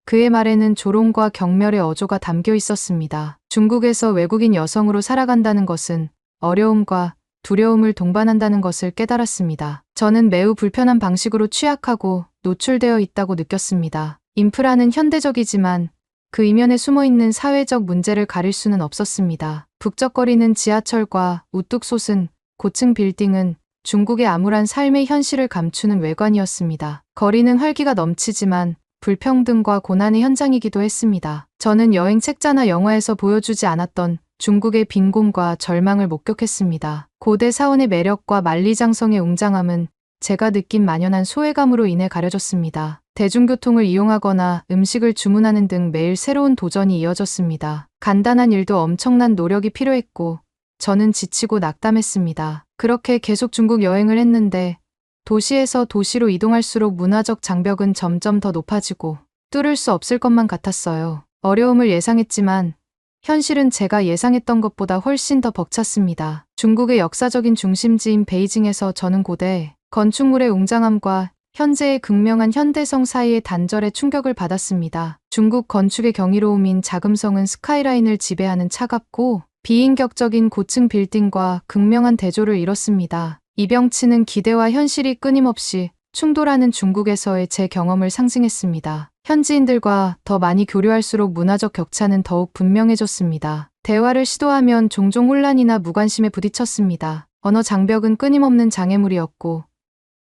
그의 말에는 조롱과 경멸의 어조가 담겨 있었습니다. 중국에서 외국인 여성으로 살아간다는 것은 어려움과 두려움을 동반한다는 것을 깨달았습니다. 저는 매우 불편한 방식으로 취약하고 노출되어 있다고 느꼈습니다. 인프라는 현대적이지만 그 이면에 숨어있는 사회적 문제를 가릴 수는 없었습니다. 북적거리는 지하철과 우뚝 솟은 고층 빌딩은 중국의 암울한 삶의 현실을 감추는 외관이었습니다. 거리는 활기가 넘치지만 불평등과 고난의 현장이기도 했습니다. 저는 여행 책자나 영화에서 보여주지 않았던 중국의 빈곤과 절망을 목격했습니다. 고대 사원의 매력과 만리장성의 웅장함은 제가 느낀 만연한 소외감으로 인해 가려졌습니다. 대중교통을 이용하거나 음식을 주문하는 등 매일 새로운 도전이 이어졌습니다. 간단한 일도 엄청난 노력이 필요했고 저는 지치고 낙담했습니다. 그렇게 계속 중국 여행을 했는데 도시에서 도시로 이동할수록 문화적 장벽은 점점 더 높아지고 뚫을 수 없을 것만 같았어요. 어려움을 예상했지만 현실은 제가 예상했던 것보다 훨씬 더 벅찼습니다. 중국의 역사적인 중심지인 베이징에서 저는 고대 건축물의 웅장함과 현재의 극명한 현대성 사이의 단절에 충격을 받았습니다. 중국 건축의 경이로움인 자금성은 스카이라인을 지배하는 차갑고 비인격적인 고층 빌딩과 극명한 대조를 이뤘습니다. 이병치는 기대와 현실이 끊임없이 충돌하는 중국에서의 제 경험을 상징했습니다. 현지인들과 더 많이 교류할수록 문화적 격차는 더욱 분명해졌습니다. 대화를 시도하면 종종 혼란이나 무관심에 부딪혔습니다. 언어 장벽은 끊임없는 장애물이었고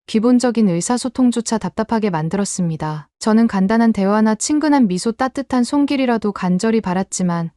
기본적인 의사소통조차 답답하게 만들었습니다. 저는 간단한 대화나 친근한 미소, 따뜻한 손길이라도 간절히 바랐지만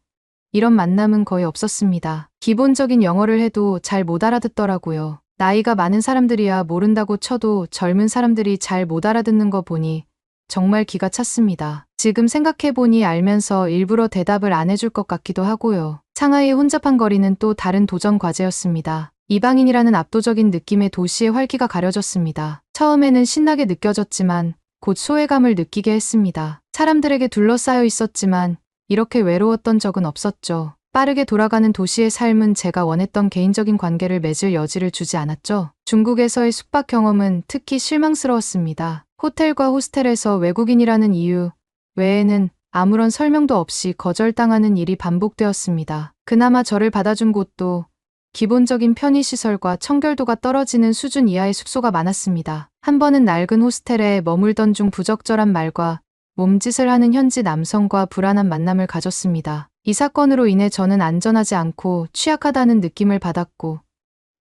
이런 만남은 거의 없었습니다. 기본적인 영어를 해도 잘 못 알아듣더라고요. 나이가 많은 사람들이야 모른다고 쳐도 젊은 사람들이 잘 못 알아듣는 거 보니 정말 기가 찼습니다. 지금 생각해보니 알면서 일부러 대답을 안 해줄 것 같기도 하고요. 상하이의 혼잡한 거리는 또 다른 도전 과제였습니다. 이방인이라는 압도적인 느낌의 도시의 활기가 가려졌습니다. 처음에는 신나게 느껴졌지만 곧 소외감을 느끼게 했습니다. 사람들에게 둘러싸여 있었지만 이렇게 외로웠던 적은 없었죠. 빠르게 돌아가는 도시의 삶은 제가 원했던 개인적인 관계를 맺을 여지를 주지 않았죠. 중국에서의 숙박 경험은 특히 실망스러웠습니다. 호텔과 호스텔에서 외국인이라는 이유 외에는 아무런 설명도 없이 거절당하는 일이 반복되었습니다. 그나마 저를 받아준 곳도 기본적인 편의시설과 청결도가 떨어지는 수준 이하의 숙소가 많았습니다. 한 번은 낡은 호스텔에 머물던 중 부적절한 말과 몸짓을 하는 현지 남성과 불안한 만남을 가졌습니다. 이 사건으로 인해 저는 안전하지 않고 취약하다는 느낌을 받았고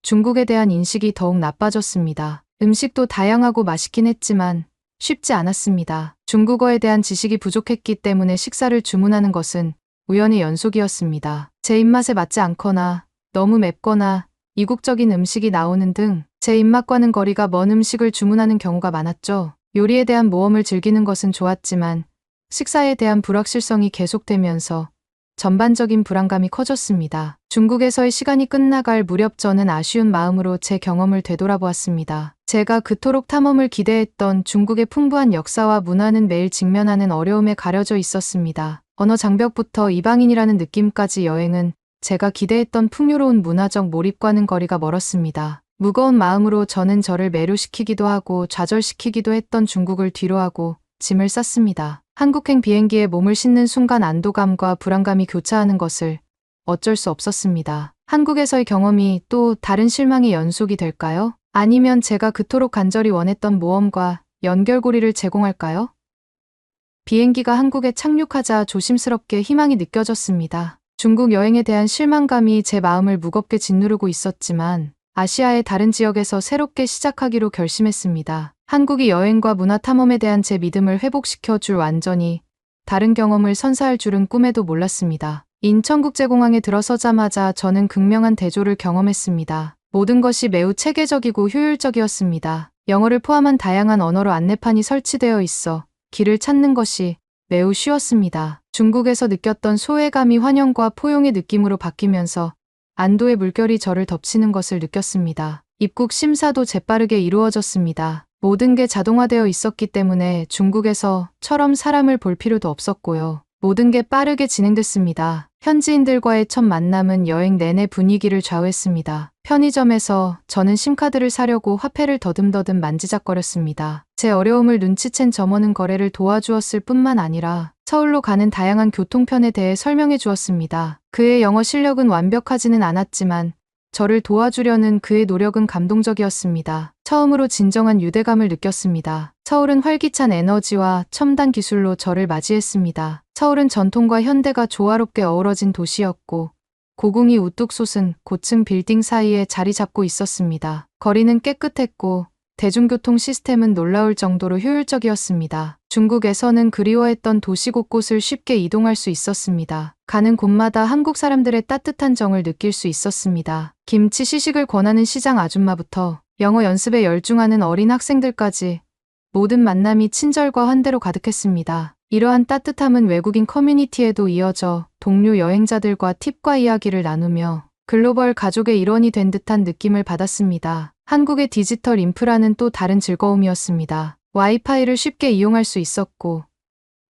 중국에 대한 인식이 더욱 나빠졌습니다. 음식도 다양하고 맛있긴 했지만 쉽지 않았습니다. 중국어에 대한 지식이 부족했기 때문에 식사를 주문하는 것은 우연의 연속이었습니다. 제 입맛에 맞지 않거나 너무 맵거나 이국적인 음식이 나오는 등 제 입맛과는 거리가 먼 음식을 주문하는 경우가 많았죠. 요리에 대한 모험을 즐기는 것은 좋았지만 식사에 대한 불확실성이 계속되면서 전반적인 불안감이 커졌습니다. 중국에서의 시간이 끝나갈 무렵 저는 아쉬운 마음으로 제 경험을 되돌아보았습니다. 제가 그토록 탐험을 기대했던 중국의 풍부한 역사와 문화는 매일 직면하는 어려움에 가려져 있었습니다. 언어 장벽부터 이방인이라는 느낌까지 여행은 제가 기대했던 풍요로운 문화적 몰입과는 거리가 멀었습니다. 무거운 마음으로 저는 저를 매료시키기도 하고 좌절시키기도 했던 중국을 뒤로하고 짐을 쌌습니다. 한국행 비행기에 몸을 싣는 순간 안도감과 불안감이 교차하는 것을 어쩔 수 없었습니다. 한국에서의 경험이 또 다른 실망의 연속이 될까요? 아니면 제가 그토록 간절히 원했던 모험과 연결고리를 제공할까요? 비행기가 한국에 착륙하자 조심스럽게 희망이 느껴졌습니다. 중국 여행에 대한 실망감이 제 마음을 무겁게 짓누르고 있었지만 아시아의 다른 지역에서 새롭게 시작하기로 결심했습니다. 한국이 여행과 문화 탐험에 대한 제 믿음을 회복시켜 줄 완전히 다른 경험을 선사할 줄은 꿈에도 몰랐습니다. 인천국제공항에 들어서자마자 저는 극명한 대조를 경험했습니다. 모든 것이 매우 체계적이고 효율적이었습니다. 영어를 포함한 다양한 언어로 안내판이 설치되어 있어 길을 찾는 것이 매우 쉬웠습니다. 중국에서 느꼈던 소외감이 환영과 포용의 느낌으로 바뀌면서 안도의 물결이 저를 덮치는 것을 느꼈습니다. 입국 심사도 재빠르게 이루어졌습니다. 모든 게 자동화되어 있었기 때문에 중국에서처럼 사람을 볼 필요도 없었고요. 모든 게 빠르게 진행됐습니다. 현지인들과의 첫 만남은 여행 내내 분위기를 좌우했습니다. 편의점에서 저는 심카드를 사려고 화폐를 더듬더듬 만지작거렸습니다. 제 어려움을 눈치챈 점원은 거래를 도와주었을 뿐만 아니라 서울로 가는 다양한 교통편에 대해 설명해 주었습니다. 그의 영어 실력은 완벽하지는 않았지만 저를 도와주려는 그의 노력은 감동적이었습니다. 처음으로 진정한 유대감을 느꼈습니다. 서울은 활기찬 에너지와 첨단 기술로 저를 맞이했습니다. 서울은 전통과 현대가 조화롭게 어우러진 도시였고 고궁이 우뚝 솟은 고층 빌딩 사이에 자리 잡고 있었습니다. 거리는 깨끗했고 대중교통 시스템은 놀라울 정도로 효율적이었습니다. 중국에서는 그리워했던 도시 곳곳을 쉽게 이동할 수 있었습니다. 가는 곳마다 한국 사람들의 따뜻한 정을 느낄 수 있었습니다. 김치 시식을 권하는 시장 아줌마부터 영어 연습에 열중하는 어린 학생들까지 모든 만남이 친절과 환대로 가득했습니다. 이러한 따뜻함은 외국인 커뮤니티에도 이어져 동료 여행자들과 팁과 이야기를 나누며 글로벌 가족의 일원이 된 듯한 느낌을 받았습니다. 한국의 디지털 인프라는 또 다른 즐거움이었습니다. 와이파이를 쉽게 이용할 수 있었고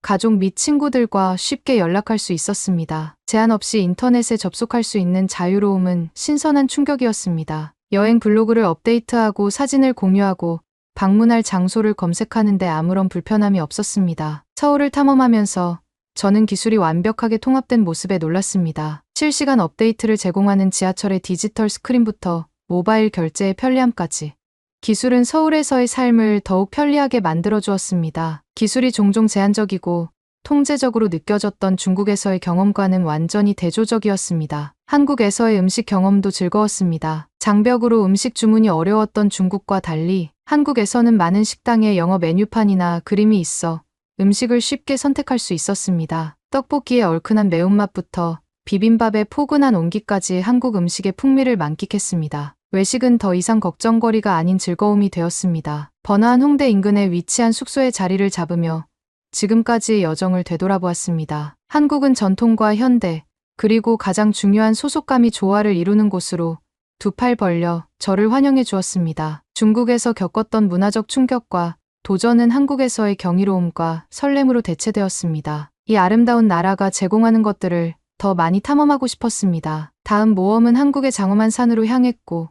가족 및 친구들과 쉽게 연락할 수 있었습니다. 제한 없이 인터넷에 접속할 수 있는 자유로움은 신선한 충격이었습니다. 여행 블로그를 업데이트하고 사진을 공유하고 방문할 장소를 검색하는데 아무런 불편함이 없었습니다. 서울을 탐험하면서 저는 기술이 완벽하게 통합된 모습에 놀랐습니다. 실시간 업데이트를 제공하는 지하철의 디지털 스크린부터 모바일 결제의 편리함까지 기술은 서울에서의 삶을 더욱 편리하게 만들어 주었습니다. 기술이 종종 제한적이고 통제적으로 느껴졌던 중국에서의 경험과는 완전히 대조적이었습니다. 한국에서의 음식 경험도 즐거웠습니다. 장벽으로 음식 주문이 어려웠던 중국과 달리 한국에서는 많은 식당에 영어 메뉴판이나 그림이 있어 음식을 쉽게 선택할 수 있었습니다. 떡볶이의 얼큰한 매운맛부터 비빔밥의 포근한 온기까지 한국 음식의 풍미를 만끽했습니다. 외식은 더 이상 걱정거리가 아닌 즐거움이 되었습니다. 번화한 홍대 인근에 위치한 숙소에 자리를 잡으며 지금까지의 여정을 되돌아보았습니다. 한국은 전통과 현대, 그리고 가장 중요한 소속감이 조화를 이루는 곳으로 두 팔 벌려 저를 환영해 주었습니다. 중국에서 겪었던 문화적 충격과 도전은 한국에서의 경이로움과 설렘으로 대체되었습니다. 이 아름다운 나라가 제공하는 것들을 더 많이 탐험하고 싶었습니다. 다음 모험은 한국의 장엄한 산으로 향했고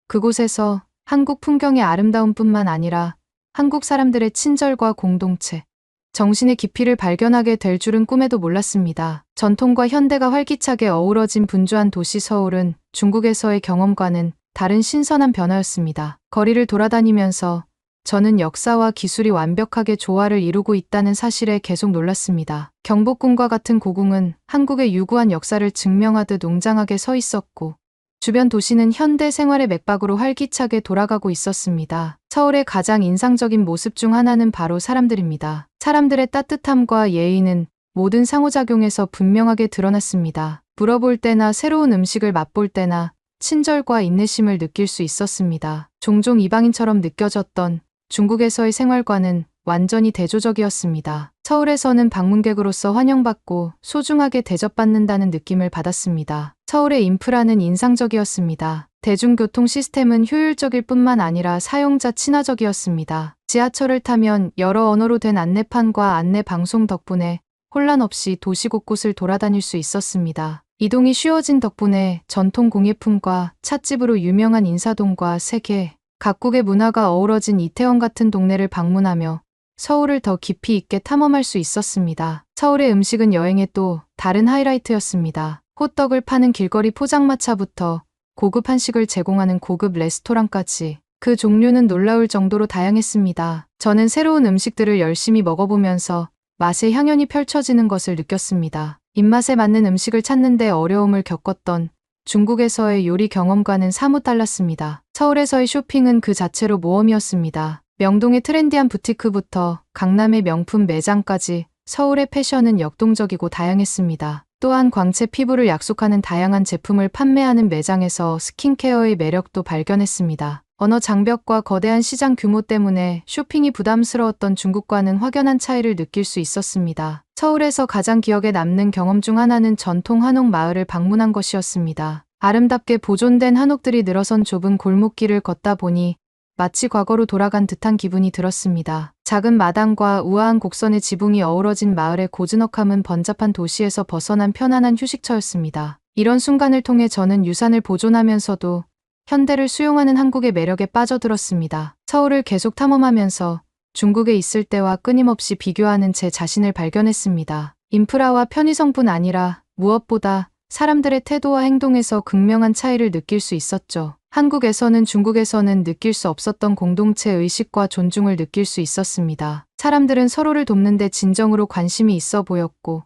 그곳에서 한국 풍경의 아름다움뿐만 아니라 한국 사람들의 친절과 공동체, 정신의 깊이를 발견하게 될 줄은 꿈에도 몰랐습니다. 전통과 현대가 활기차게 어우러진 분주한 도시 서울은 중국에서의 경험과는 다른 신선한 변화였습니다. 거리를 돌아다니면서 저는 역사와 기술이 완벽하게 조화를 이루고 있다는 사실에 계속 놀랐습니다. 경복궁과 같은 고궁은 한국의 유구한 역사를 증명하듯 웅장하게 서 있었고 주변 도시는 현대 생활의 맥박으로 활기차게 돌아가고 있었습니다. 서울의 가장 인상적인 모습 중 하나는 바로 사람들입니다. 사람들의 따뜻함과 예의는 모든 상호작용에서 분명하게 드러났습니다. 물어볼 때나 새로운 음식을 맛볼 때나 친절과 인내심을 느낄 수 있었습니다. 종종 이방인처럼 느껴졌던 중국에서의 생활과는 완전히 대조적이었습니다. 서울에서는 방문객으로서 환영받고 소중하게 대접받는다는 느낌을 받았습니다. 서울의 인프라는 인상적이었습니다. 대중교통 시스템은 효율적일 뿐만 아니라 사용자 친화적이었습니다. 지하철을 타면 여러 언어로 된 안내판과 안내 방송 덕분에 혼란 없이 도시 곳곳을 돌아다닐 수 있었습니다. 이동이 쉬워진 덕분에 전통 공예품과 찻집으로 유명한 인사동과 세계 각국의 문화가 어우러진 이태원 같은 동네를 방문하며 서울을 더 깊이 있게 탐험할 수 있었습니다. 서울의 음식은 여행의 또 다른 하이라이트였습니다. 호떡을 파는 길거리 포장마차부터 고급 한식을 제공하는 고급 레스토랑까지 그 종류는 놀라울 정도로 다양했습니다. 저는 새로운 음식들을 열심히 먹어보면서 맛의 향연이 펼쳐지는 것을 느꼈습니다. 입맛에 맞는 음식을 찾는데 어려움을 겪었던 중국에서의 요리 경험과는 사뭇 달랐습니다. 서울에서의 쇼핑은 그 자체로 모험이었습니다. 명동의 트렌디한 부티크부터 강남의 명품 매장까지 서울의 패션은 역동적이고 다양했습니다. 또한 광채 피부를 약속하는 다양한 제품을 판매하는 매장에서 스킨케어의 매력도 발견했습니다. 언어 장벽과 거대한 시장 규모 때문에 쇼핑이 부담스러웠던 중국과는 확연한 차이를 느낄 수 있었습니다. 서울에서 가장 기억에 남는 경험 중 하나는 전통 한옥 마을을 방문한 것이었습니다. 아름답게 보존된 한옥들이 늘어선 좁은 골목길을 걷다 보니 마치 과거로 돌아간 듯한 기분이 들었습니다. 작은 마당과 우아한 곡선의 지붕이 어우러진 마을의 고즈넉함은 번잡한 도시에서 벗어난 편안한 휴식처였습니다. 이런 순간을 통해 저는 유산을 보존하면서도 현대를 수용하는 한국의 매력에 빠져들었습니다. 서울을 계속 탐험하면서 중국에 있을 때와 끊임없이 비교하는 제 자신을 발견했습니다. 인프라와 편의성뿐 아니라 무엇보다 사람들의 태도와 행동에서 극명한 차이를 느낄 수 있었죠. 한국에서는 중국에서는 느낄 수 없었던 공동체 의식과 존중을 느낄 수 있었습니다. 사람들은 서로를 돕는 데 진정으로 관심이 있어 보였고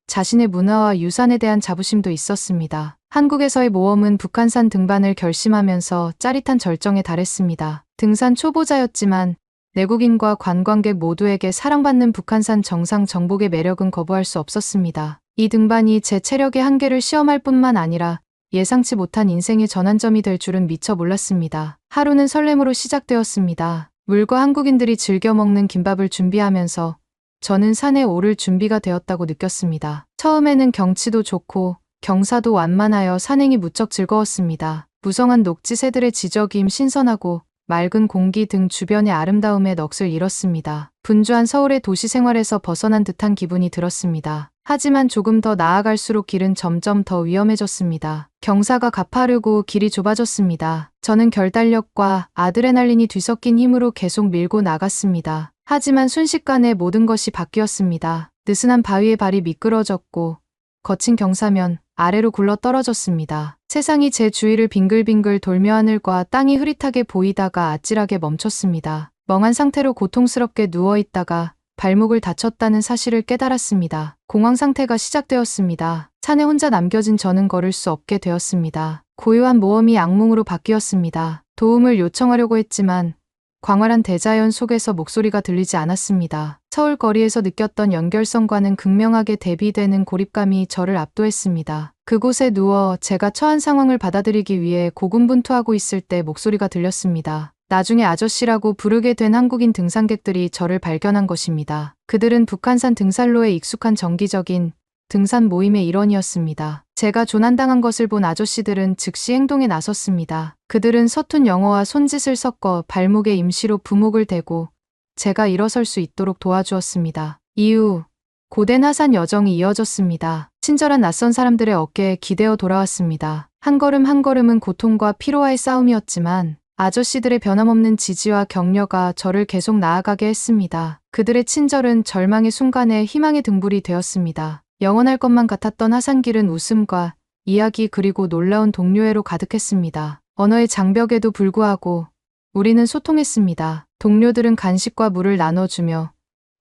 자신의 문화와 유산에 대한 자부심도 있었습니다. 한국에서의 모험은 북한산 등반을 결심하면서 짜릿한 절정에 달했습니다. 등산 초보자였지만 내국인과 관광객 모두에게 사랑받는 북한산 정상 정복의 매력은 거부할 수 없었습니다. 이 등반이 제 체력의 한계를 시험할 뿐만 아니라 예상치 못한 인생의 전환점이 될 줄은 미처 몰랐습니다. 하루는 설렘으로 시작되었습니다. 물과 한국인들이 즐겨 먹는 김밥을 준비하면서 저는 산에 오를 준비가 되었다고 느꼈습니다. 처음에는 경치도 좋고 경사도 완만하여 산행이 무척 즐거웠습니다. 무성한 녹지 새들의 지저귀임 신선하고 맑은 공기 등 주변의 아름다움에 넋을 잃었습니다. 분주한 서울의 도시 생활에서 벗어난 듯한 기분이 들었습니다. 하지만 조금 더 나아갈수록 길은 점점 더 위험해졌습니다. 경사가 가파르고 길이 좁아졌습니다. 저는 결단력과 아드레날린이 뒤섞인 힘으로 계속 밀고 나갔습니다. 하지만 순식간에 모든 것이 바뀌었습니다. 느슨한 바위에 발이 미끄러졌고 거친 경사면 아래로 굴러 떨어졌습니다. 세상이 제 주위를 빙글빙글 돌며 하늘과 땅이 흐릿하게 보이다가 아찔하게 멈췄습니다. 멍한 상태로 고통스럽게 누워있다가 발목을 다쳤다는 사실을 깨달았습니다. 공황 상태가 시작되었습니다. 산에 혼자 남겨진 저는 걸을 수 없게 되었습니다. 고요한 모험이 악몽으로 바뀌었습니다. 도움을 요청하려고 했지만 광활한 대자연 속에서 목소리가 들리지 않았습니다. 서울 거리에서 느꼈던 연결성과는 극명하게 대비되는 고립감이 저를 압도했습니다. 그곳에 누워 제가 처한 상황을 받아들이기 위해 고군분투하고 있을 때 목소리가 들렸습니다. 나중에 아저씨라고 부르게 된 한국인 등산객들이 저를 발견한 것입니다. 그들은 북한산 등산로에 익숙한 정기적인 등산 모임의 일원이었습니다. 제가 조난당한 것을 본 아저씨들은 즉시 행동에 나섰습니다. 그들은 서툰 영어와 손짓을 섞어 발목에 임시로 부목을 대고 제가 일어설 수 있도록 도와주었습니다. 이후 고된 하산 여정이 이어졌습니다. 친절한 낯선 사람들의 어깨에 기대어 돌아왔습니다. 한 걸음 한 걸음은 고통과 피로와의 싸움이었지만 아저씨들의 변함없는 지지와 격려가 저를 계속 나아가게 했습니다. 그들의 친절은 절망의 순간에 희망의 등불이 되었습니다. 영원할 것만 같았던 하산길은 웃음과 이야기 그리고 놀라운 동료애로 가득했습니다. 언어의 장벽에도 불구하고 우리는 소통했습니다. 동료들은 간식과 물을 나눠주며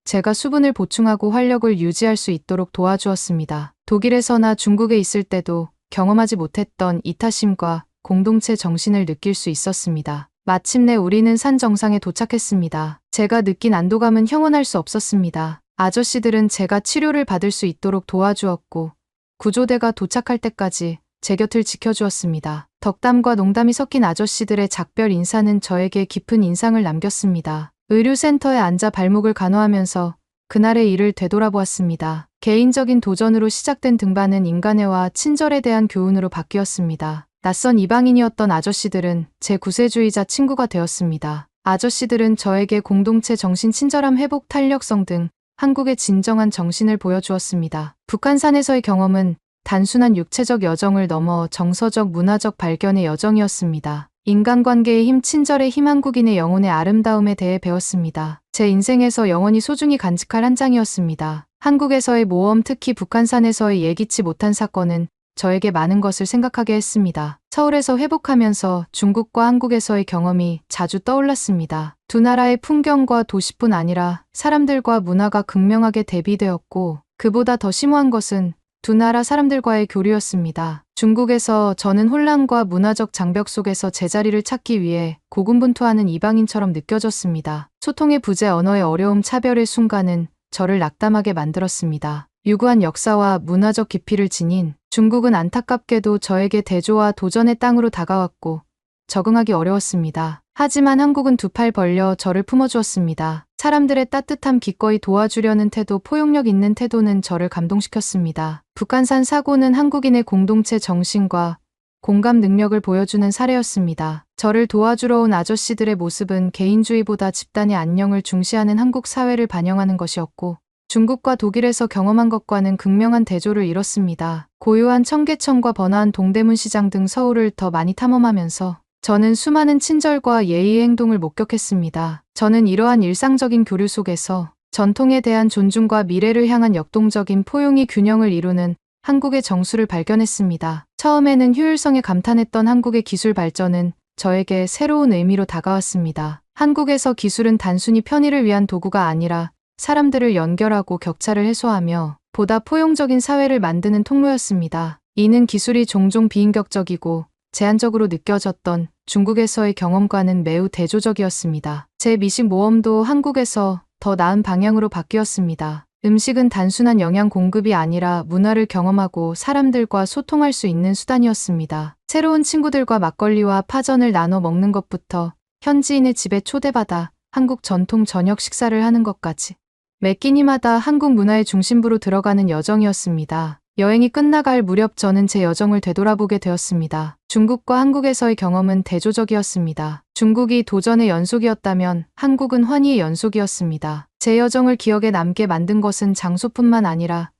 제가 수분을 보충하고 활력을 유지할 수 있도록 도와주었습니다. 독일에서나 중국에 있을 때도 경험하지 못했던 이타심과 공동체 정신을 느낄 수 있었습니다. 마침내 우리는 산 정상에 도착했습니다. 제가 느낀 안도감은 형언할 수 없었습니다. 아저씨들은 제가 치료를 받을 수 있도록 도와주었고 구조대가 도착할 때까지 제 곁을 지켜주었습니다. 덕담과 농담이 섞인 아저씨들의 작별 인사는 저에게 깊은 인상을 남겼습니다. 의료센터에 앉아 발목을 간호하면서 그날의 일을 되돌아보았습니다. 개인적인 도전으로 시작된 등반은 인간애와 친절에 대한 교훈으로 바뀌었습니다. 낯선 이방인이었던 아저씨들은 제 구세주이자 친구가 되었습니다. 아저씨들은 저에게 공동체 정신 친절함 회복 탄력성 등 한국의 진정한 정신을 보여주었습니다. 북한산에서의 경험은 단순한 육체적 여정을 넘어 정서적 문화적 발견의 여정이었습니다. 인간관계의 힘, 친절의 힘, 한국인의 영혼의 아름다움에 대해 배웠습니다. 제 인생에서 영원히 소중히 간직할 한 장이었습니다. 한국에서의 모험, 특히 북한산에서의 예기치 못한 사건은 저에게 많은 것을 생각하게 했습니다. 서울에서 회복하면서 중국과 한국에서의 경험이 자주 떠올랐습니다. 두 나라의 풍경과 도시뿐 아니라 사람들과 문화가 극명하게 대비되었고, 그보다 더 심오한 것은 두 나라 사람들과의 교류였습니다. 중국에서 저는 혼란과 문화적 장벽 속에서 제자리를 찾기 위해 고군분투하는 이방인처럼 느껴졌습니다. 소통의 부재, 언어의 어려움, 차별의 순간은 저를 낙담하게 만들었습니다. 유구한 역사와 문화적 깊이를 지닌 중국은 안타깝게도 저에게 대조와 도전의 땅으로 다가왔고 적응하기 어려웠습니다. 하지만 한국은 두 팔 벌려 저를 품어주었습니다. 사람들의 따뜻함, 기꺼이 도와주려는 태도, 포용력 있는 태도는 저를 감동시켰습니다. 북한산 사고는 한국인의 공동체 정신과 공감 능력을 보여주는 사례였습니다. 저를 도와주러 온 아저씨들의 모습은 개인주의보다 집단의 안녕을 중시하는 한국 사회를 반영하는 것이었고, 중국과 독일에서 경험한 것과는 극명한 대조를 이뤘습니다. 고요한 청계천과 번화한 동대문 시장 등 서울을 더 많이 탐험하면서 저는 수많은 친절과 예의의 행동을 목격했습니다. 저는 이러한 일상적인 교류 속에서 전통에 대한 존중과 미래를 향한 역동적인 포용이 균형을 이루는 한국의 정수를 발견했습니다. 처음에는 효율성에 감탄했던 한국의 기술 발전은 저에게 새로운 의미로 다가왔습니다. 한국에서 기술은 단순히 편의를 위한 도구가 아니라 사람들을 연결하고 격차를 해소하며 보다 포용적인 사회를 만드는 통로였습니다. 이는 기술이 종종 비인격적이고 제한적으로 느껴졌던 중국에서의 경험과는 매우 대조적이었습니다. 제 미식 모험도 한국에서 더 나은 방향으로 바뀌었습니다. 음식은 단순한 영양 공급이 아니라 문화를 경험하고 사람들과 소통할 수 있는 수단이었습니다. 새로운 친구들과 막걸리와 파전을 나눠 먹는 것부터 현지인의 집에 초대받아 한국 전통 저녁 식사를 하는 것까지 매 끼니마다 한국 문화의 중심부로 들어가는 여정이었습니다. 여행이 끝나갈 무렵 저는 제 여정을 되돌아보게 되었습니다. 중국과 한국에서의 경험은 대조적이었습니다. 중국이 도전의 연속이었다면 한국은 환희의 연속이었습니다. 제 여정을 기억에 남게 만든 것은 장소뿐만 아니라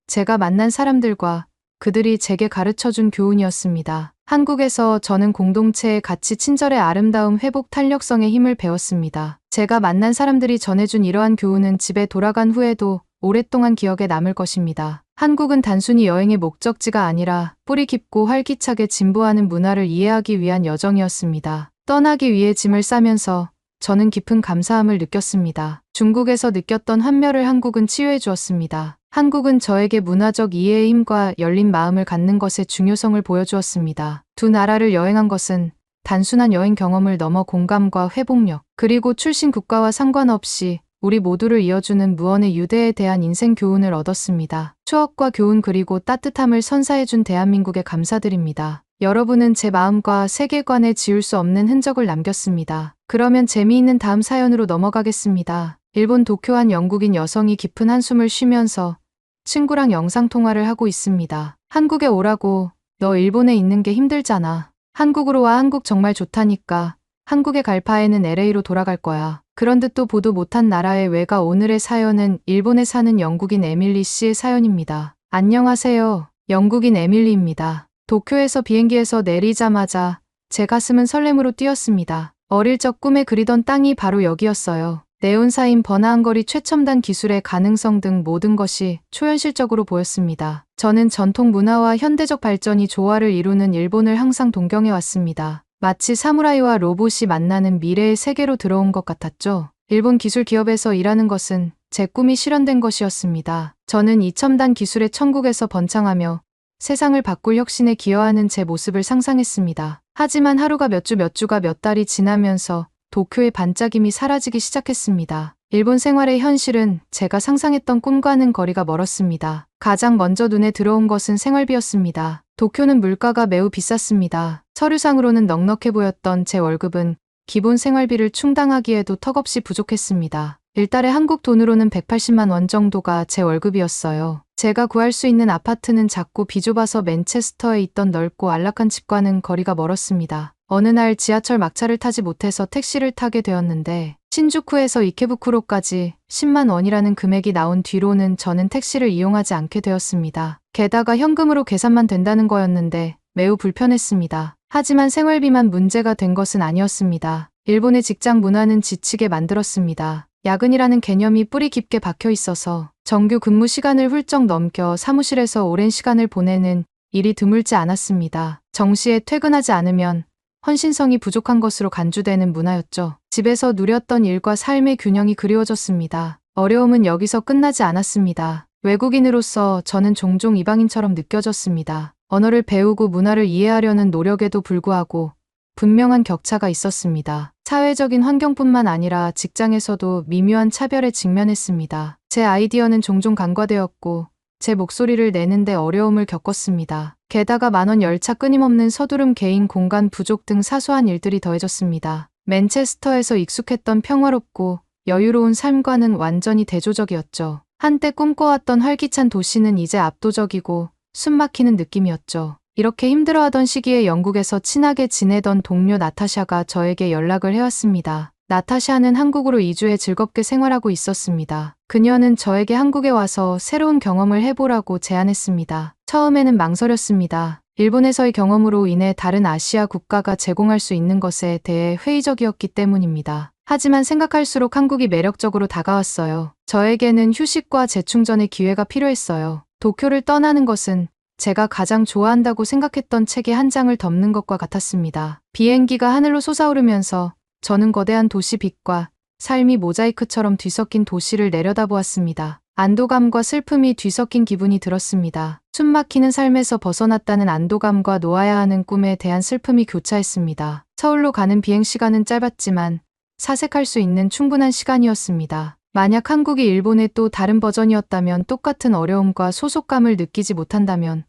제가 만난 사람들과 그들이 제게 가르쳐준 교훈이었습니다. 한국에서 저는 공동체의 가치, 친절의 아름다움, 회복 탄력성의 힘을 배웠습니다. 제가 만난 사람들이 전해준 이러한 교훈은 집에 돌아간 후에도 오랫동안 기억에 남을 것입니다. 한국은 단순히 여행의 목적지가 아니라 뿌리 깊고 활기차게 진보하는 문화를 이해하기 위한 여정이었습니다. 떠나기 위해 짐을 싸면서 저는 깊은 감사함을 느꼈습니다. 중국에서 느꼈던 환멸을 한국은 치유해 주었습니다. 한국은 저에게 문화적 이해의 힘과 열린 마음을 갖는 것의 중요성을 보여주었습니다. 두 나라를 여행한 것은 단순한 여행 경험을 넘어 공감과 회복력, 그리고 출신 국가와 상관없이 우리 모두를 이어주는 무언의 유대에 대한 인생 교훈을 얻었습니다. 추억과 교훈 그리고 따뜻함을 선사해준 대한민국에 감사드립니다. 여러분은 제 마음과 세계관에 지울 수 없는 흔적을 남겼습니다. 그러면 재미있는 다음 사연으로 넘어가겠습니다. 일본 도쿄 한 영국인 여성이 깊은 한숨을 쉬면서 친구랑 영상통화를 하고 있습니다. 한국에 오라고. 너 일본에 있는 게 힘들잖아. 한국으로 와. 한국 정말 좋다니까. 한국에 갈 바에는 LA로 돌아갈 거야. 그런 듯도 보도 못한 나라의 외가. 오늘의 사연은 일본에 사는 영국인 에밀리 씨의 사연입니다. 안녕하세요. 영국인 에밀리입니다. 도쿄에서 비행기에서 내리자마자 제 가슴은 설렘으로 뛰었습니다. 어릴 적 꿈에 그리던 땅이 바로 여기였어요. 네온사인, 번화한 거리, 최첨단 기술의 가능성 등 모든 것이 초현실적으로 보였습니다. 저는 전통 문화와 현대적 발전이 조화를 이루는 일본을 항상 동경해왔습니다. 마치 사무라이와 로봇이 만나는 미래의 세계로 들어온 것 같았죠. 일본 기술 기업에서 일하는 것은 제 꿈이 실현된 것이었습니다. 저는 이 첨단 기술의 천국에서 번창하며 세상을 바꿀 혁신에 기여하는 제 모습을 상상했습니다. 하지만 하루가 몇 주가 몇 달이 지나면서 도쿄의 반짝임이 사라지기 시작했습니다. 일본 생활의 현실은 제가 상상했던 꿈과는 거리가 멀었습니다. 가장 먼저 눈에 들어온 것은 생활비였습니다. 도쿄는 물가가 매우 비쌌습니다. 서류상으로는 넉넉해 보였던 제 월급은 기본 생활비를 충당하기에도 턱없이 부족했습니다. 일달에 한국 돈으로는 180만 원 정도가 제 월급이었어요. 제가 구할 수 있는 아파트는 작고 비좁아서 맨체스터에 있던 넓고 안락한 집과는 거리가 멀었습니다. 어느 날 지하철 막차를 타지 못해서 택시를 타게 되었는데 신주쿠에서 이케부쿠로까지 10만 원이라는 금액이 나온 뒤로는 저는 택시를 이용하지 않게 되었습니다. 게다가 현금으로 계산만 된다는 거였는데 매우 불편했습니다. 하지만 생활비만 문제가 된 것은 아니었습니다. 일본의 직장 문화는 지치게 만들었습니다. 야근이라는 개념이 뿌리 깊게 박혀 있어서 정규 근무 시간을 훌쩍 넘겨 사무실에서 오랜 시간을 보내는 일이 드물지 않았습니다. 정시에 퇴근하지 않으면 헌신성이 부족한 것으로 간주되는 문화였죠. 집에서 누렸던 일과 삶의 균형이 그리워졌습니다. 어려움은 여기서 끝나지 않았습니다. 외국인으로서 저는 종종 이방인처럼 느껴졌습니다. 언어를 배우고 문화를 이해하려는 노력에도 불구하고 분명한 격차가 있었습니다. 사회적인 환경뿐만 아니라 직장에서도 미묘한 차별에 직면했습니다. 제 아이디어는 종종 간과되었고 제 목소리를 내는데 어려움을 겪었습니다. 게다가 만원 열차 끊임없는 서두름 개인 공간 부족 등 사소한 일들이 더해졌습니다. 맨체스터에서 익숙했던 평화롭고 여유로운 삶과는 완전히 대조적이었죠. 한때 꿈꿔왔던 활기찬 도시는 이제 압도적이고 숨막히는 느낌이었죠. 이렇게 힘들어하던 시기에 영국에서 친하게 지내던 동료 나타샤가 저에게 연락을 해왔습니다. 나타샤는 한국으로 이주해 즐겁게 생활하고 있었습니다. 그녀는 저에게 한국에 와서 새로운 경험을 해보라고 제안했습니다. 처음에는 망설였습니다. 일본에서의 경험으로 인해 다른 아시아 국가가 제공할 수 있는 것에 대해 회의적이었기 때문입니다. 하지만 생각할수록 한국이 매력적으로 다가왔어요. 저에게는 휴식과 재충전의 기회가 필요했어요. 도쿄를 떠나는 것은 제가 가장 좋아한다고 생각했던 책의 한 장을 덮는 것과 같았습니다. 비행기가 하늘로 솟아오르면서 저는 거대한 도시 빛과 삶이 모자이크처럼 뒤섞인 도시를 내려다보았습니다. 안도감과 슬픔이 뒤섞인 기분이 들었습니다. 숨막히는 삶에서 벗어났다는 안도감과 놓아야 하는 꿈에 대한 슬픔이 교차했습니다. 서울로 가는 비행시간은 짧았지만 사색할 수 있는 충분한 시간이었습니다. 만약 한국이 일본의 또 다른 버전이었다면 똑같은 어려움과 소속감을 느끼지 못한다면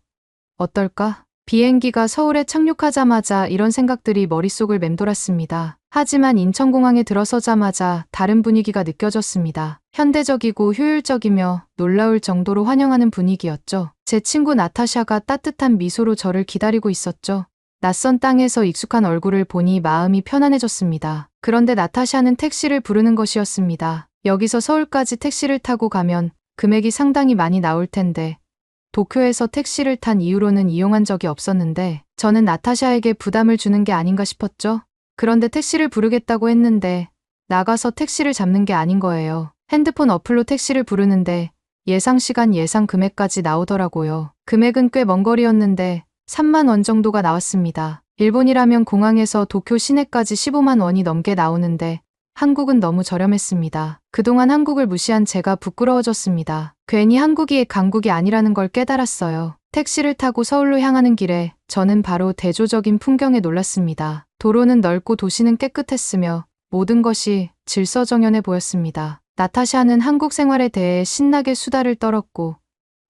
어떨까? 비행기가 서울에 착륙하자마자 이런 생각들이 머릿속을 맴돌았습니다. 하지만 인천공항에 들어서자마자 다른 분위기가 느껴졌습니다. 현대적이고 효율적이며 놀라울 정도로 환영하는 분위기였죠. 제 친구 나타샤가 따뜻한 미소로 저를 기다리고 있었죠. 낯선 땅에서 익숙한 얼굴을 보니 마음이 편안해졌습니다. 그런데 나타샤는 택시를 부르는 것이었습니다. 여기서 서울까지 택시를 타고 가면 금액이 상당히 많이 나올 텐데 도쿄에서 택시를 탄 이후로는 이용한 적이 없었는데 저는 나타샤에게 부담을 주는 게 아닌가 싶었죠. 그런데 택시를 부르겠다고 했는데 나가서 택시를 잡는 게 아닌 거예요. 핸드폰 어플로 택시를 부르는데 예상 시간 예상 금액까지 나오더라고요. 금액은 꽤 먼 거리였는데 3만 원 정도가 나왔습니다. 일본이라면 공항에서 도쿄 시내까지 15만 원이 넘게 나오는데 한국은 너무 저렴했습니다. 그동안 한국을 무시한 제가 부끄러워졌습니다. 괜히 한국이 강국이 아니라는 걸 깨달았어요. 택시를 타고 서울로 향하는 길에 저는 바로 대조적인 풍경에 놀랐습니다. 도로는 넓고 도시는 깨끗했으며 모든 것이 질서정연해 보였습니다. 나타샤는 한국 생활에 대해 신나게 수다를 떨었고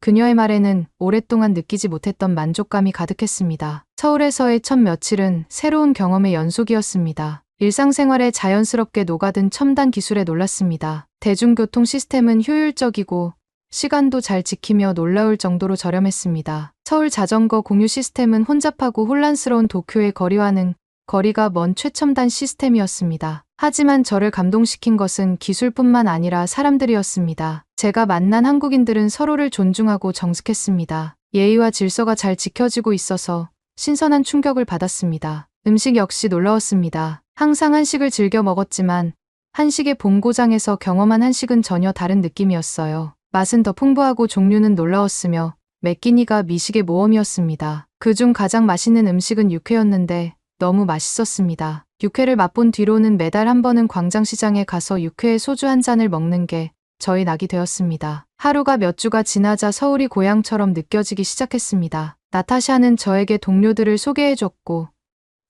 그녀의 말에는 오랫동안 느끼지 못했던 만족감이 가득했습니다. 서울에서의 첫 며칠은 새로운 경험의 연속이었습니다. 일상생활에 자연스럽게 녹아든 첨단 기술에 놀랐습니다. 대중교통 시스템은 효율적이고 시간도 잘 지키며 놀라울 정도로 저렴했습니다. 서울 자전거 공유 시스템은 혼잡하고 혼란스러운 도쿄의 거리와는 거리가 먼 최첨단 시스템이었습니다. 하지만 저를 감동시킨 것은 기술뿐만 아니라 사람들이었습니다. 제가 만난 한국인들은 서로를 존중하고 정숙했습니다. 예의와 질서가 잘 지켜지고 있어서 신선한 충격을 받았습니다. 음식 역시 놀라웠습니다. 항상 한식을 즐겨 먹었지만 한식의 본고장에서 경험한 한식은 전혀 다른 느낌이었어요. 맛은 더 풍부하고 종류는 놀라웠으며 매 끼니가 미식의 모험이었습니다. 그중 가장 맛있는 음식은 육회였는데 너무 맛있었습니다. 육회를 맛본 뒤로는 매달 한 번은 광장시장에 가서 육회에 소주 한 잔을 먹는 게 저의 낙이 되었습니다. 하루가 몇 주가 지나자 서울이 고향처럼 느껴지기 시작했습니다. 나타샤는 저에게 동료들을 소개해줬고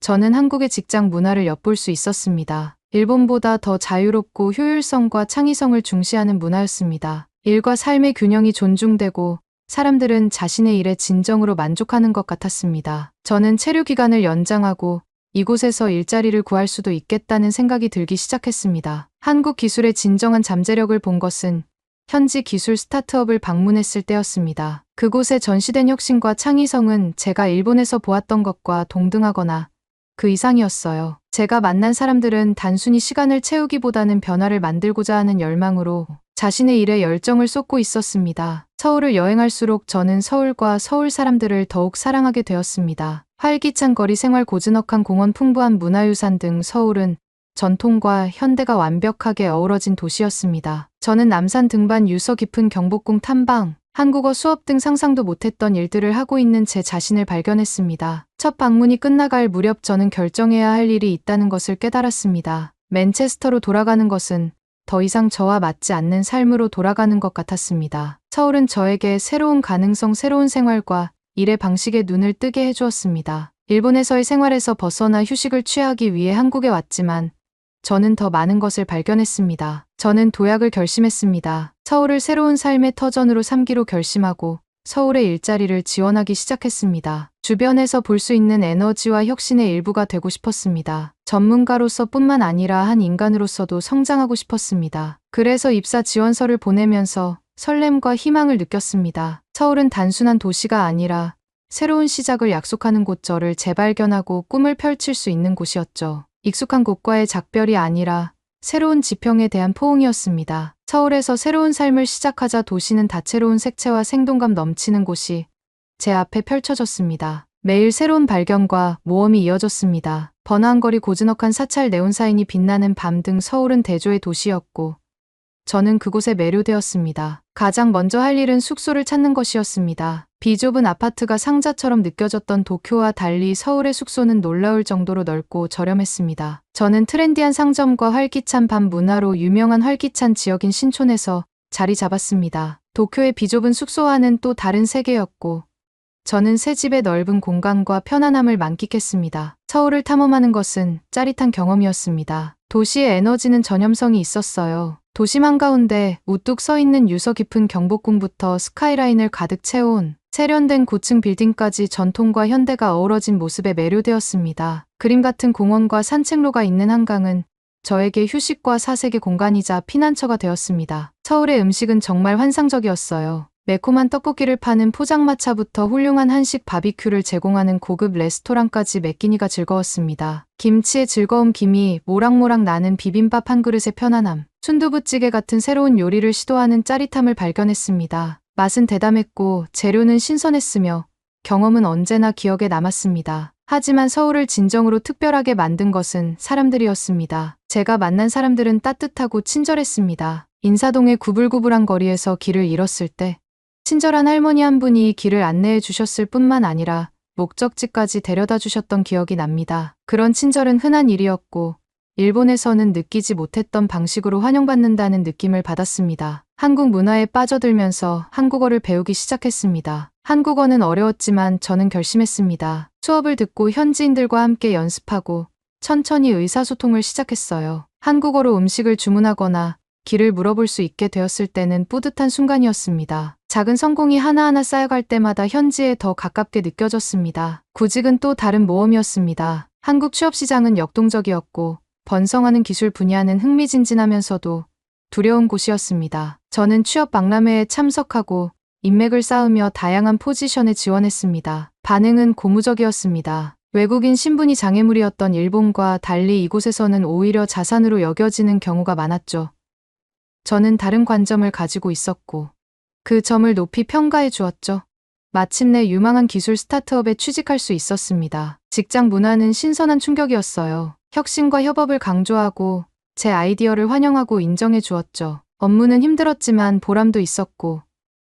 저는 한국의 직장 문화를 엿볼 수 있었습니다. 일본보다 더 자유롭고 효율성과 창의성을 중시하는 문화였습니다. 일과 삶의 균형이 존중되고 사람들은 자신의 일에 진정으로 만족하는 것 같았습니다. 저는 체류 기간을 연장하고 이곳에서 일자리를 구할 수도 있겠다는 생각이 들기 시작했습니다. 한국 기술의 진정한 잠재력을 본 것은 현지 기술 스타트업을 방문했을 때였습니다. 그곳에 전시된 혁신과 창의성은 제가 일본에서 보았던 것과 동등하거나 그 이상이었어요. 제가 만난 사람들은 단순히 시간을 채우기보다는 변화를 만들고자 하는 열망으로 자신의 일에 열정을 쏟고 있었습니다. 서울을 여행할수록 저는 서울과 서울 사람들을 더욱 사랑하게 되었습니다. 활기찬 거리 생활, 고즈넉한 공원, 풍부한 문화유산 등 서울은 전통과 현대가 완벽하게 어우러진 도시였습니다. 저는 남산 등반, 유서 깊은 경복궁 탐방, 한국어 수업 등 상상도 못했던 일들을 하고 있는 제 자신을 발견했습니다. 첫 방문이 끝나갈 무렵 저는 결정해야 할 일이 있다는 것을 깨달았습니다. 맨체스터로 돌아가는 것은 더 이상 저와 맞지 않는 삶으로 돌아가는 것 같았습니다. 서울은 저에게 새로운 가능성, 새로운 생활과 일의 방식에 눈을 뜨게 해주었습니다. 일본에서의 생활에서 벗어나 휴식을 취하기 위해 한국에 왔지만 저는 더 많은 것을 발견했습니다. 저는 도약을 결심했습니다. 서울을 새로운 삶의 터전으로 삼기로 결심하고 서울의 일자리를 지원하기 시작했습니다. 주변에서 볼 수 있는 에너지와 혁신의 일부가 되고 싶었습니다. 전문가로서 뿐만 아니라 한 인간으로서도 성장하고 싶었습니다. 그래서 입사 지원서를 보내면서 설렘과 희망을 느꼈습니다. 서울은 단순한 도시가 아니라 새로운 시작을 약속하는 곳, 저를 재발견하고 꿈을 펼칠 수 있는 곳이었죠. 익숙한 곳과의 작별이 아니라 새로운 지평에 대한 포옹이었습니다. 서울에서 새로운 삶을 시작하자 도시는 다채로운 색채와 생동감 넘치는 곳이 제 앞에 펼쳐졌습니다. 매일 새로운 발견과 모험이 이어졌습니다. 번화한 거리, 고즈넉한 사찰, 네온사인이 빛나는 밤 등 서울은 대조의 도시였고 저는 그곳에 매료되었습니다. 가장 먼저 할 일은 숙소를 찾는 것이었습니다. 비좁은 아파트가 상자처럼 느껴졌던 도쿄와 달리 서울의 숙소는 놀라울 정도로 넓고 저렴했습니다. 저는 트렌디한 상점과 활기찬 밤 문화로 유명한 활기찬 지역인 신촌에서 자리 잡았습니다. 도쿄의 비좁은 숙소와는 또 다른 세계였고 저는 새 집의 넓은 공간과 편안함을 만끽했습니다. 서울을 탐험하는 것은 짜릿한 경험이었습니다. 도시의 에너지는 전염성이 있었어요. 도심 한가운데 우뚝 서 있는 유서 깊은 경복궁부터 스카이라인을 가득 채운 세련된 고층 빌딩까지 전통과 현대가 어우러진 모습에 매료되었습니다. 그림 같은 공원과 산책로가 있는 한강은 저에게 휴식과 사색의 공간이자 피난처가 되었습니다. 서울의 음식은 정말 환상적이었어요. 매콤한 떡볶이를 파는 포장마차부터 훌륭한 한식 바비큐를 제공하는 고급 레스토랑까지 매 끼니가 즐거웠습니다. 김치의 즐거움, 김이 모락모락 나는 비빔밥 한 그릇의 편안함, 순두부찌개 같은 새로운 요리를 시도하는 짜릿함을 발견했습니다. 맛은 대담했고 재료는 신선했으며 경험은 언제나 기억에 남았습니다. 하지만 서울을 진정으로 특별하게 만든 것은 사람들이었습니다. 제가 만난 사람들은 따뜻하고 친절했습니다. 인사동의 구불구불한 거리에서 길을 잃었을 때 친절한 할머니 한 분이 길을 안내해 주셨을 뿐만 아니라 목적지까지 데려다 주셨던 기억이 납니다. 그런 친절은 흔한 일이었고 일본에서는 느끼지 못했던 방식으로 환영받는다는 느낌을 받았습니다. 한국 문화에 빠져들면서 한국어를 배우기 시작했습니다. 한국어는 어려웠지만 저는 결심했습니다. 수업을 듣고 현지인들과 함께 연습하고 천천히 의사소통을 시작했어요. 한국어로 음식을 주문하거나 길을 물어볼 수 있게 되었을 때는 뿌듯한 순간이었습니다. 작은 성공이 하나하나 쌓여갈 때마다 현지에 더 가깝게 느껴졌습니다. 구직은 또 다른 모험이었습니다. 한국 취업시장은 역동적이었고 번성하는 기술 분야는 흥미진진하면서도 두려운 곳이었습니다. 저는 취업 박람회에 참석하고 인맥을 쌓으며 다양한 포지션에 지원했습니다. 반응은 고무적이었습니다. 외국인 신분이 장애물이었던 일본과 달리 이곳에서는 오히려 자산으로 여겨지는 경우가 많았죠. 저는 다른 관점을 가지고 있었고 그 점을 높이 평가해 주었죠. 마침내 유망한 기술 스타트업에 취직할 수 있었습니다. 직장 문화는 신선한 충격이었어요. 혁신과 협업을 강조하고 제 아이디어를 환영하고 인정해 주었죠. 업무는 힘들었지만 보람도 있었고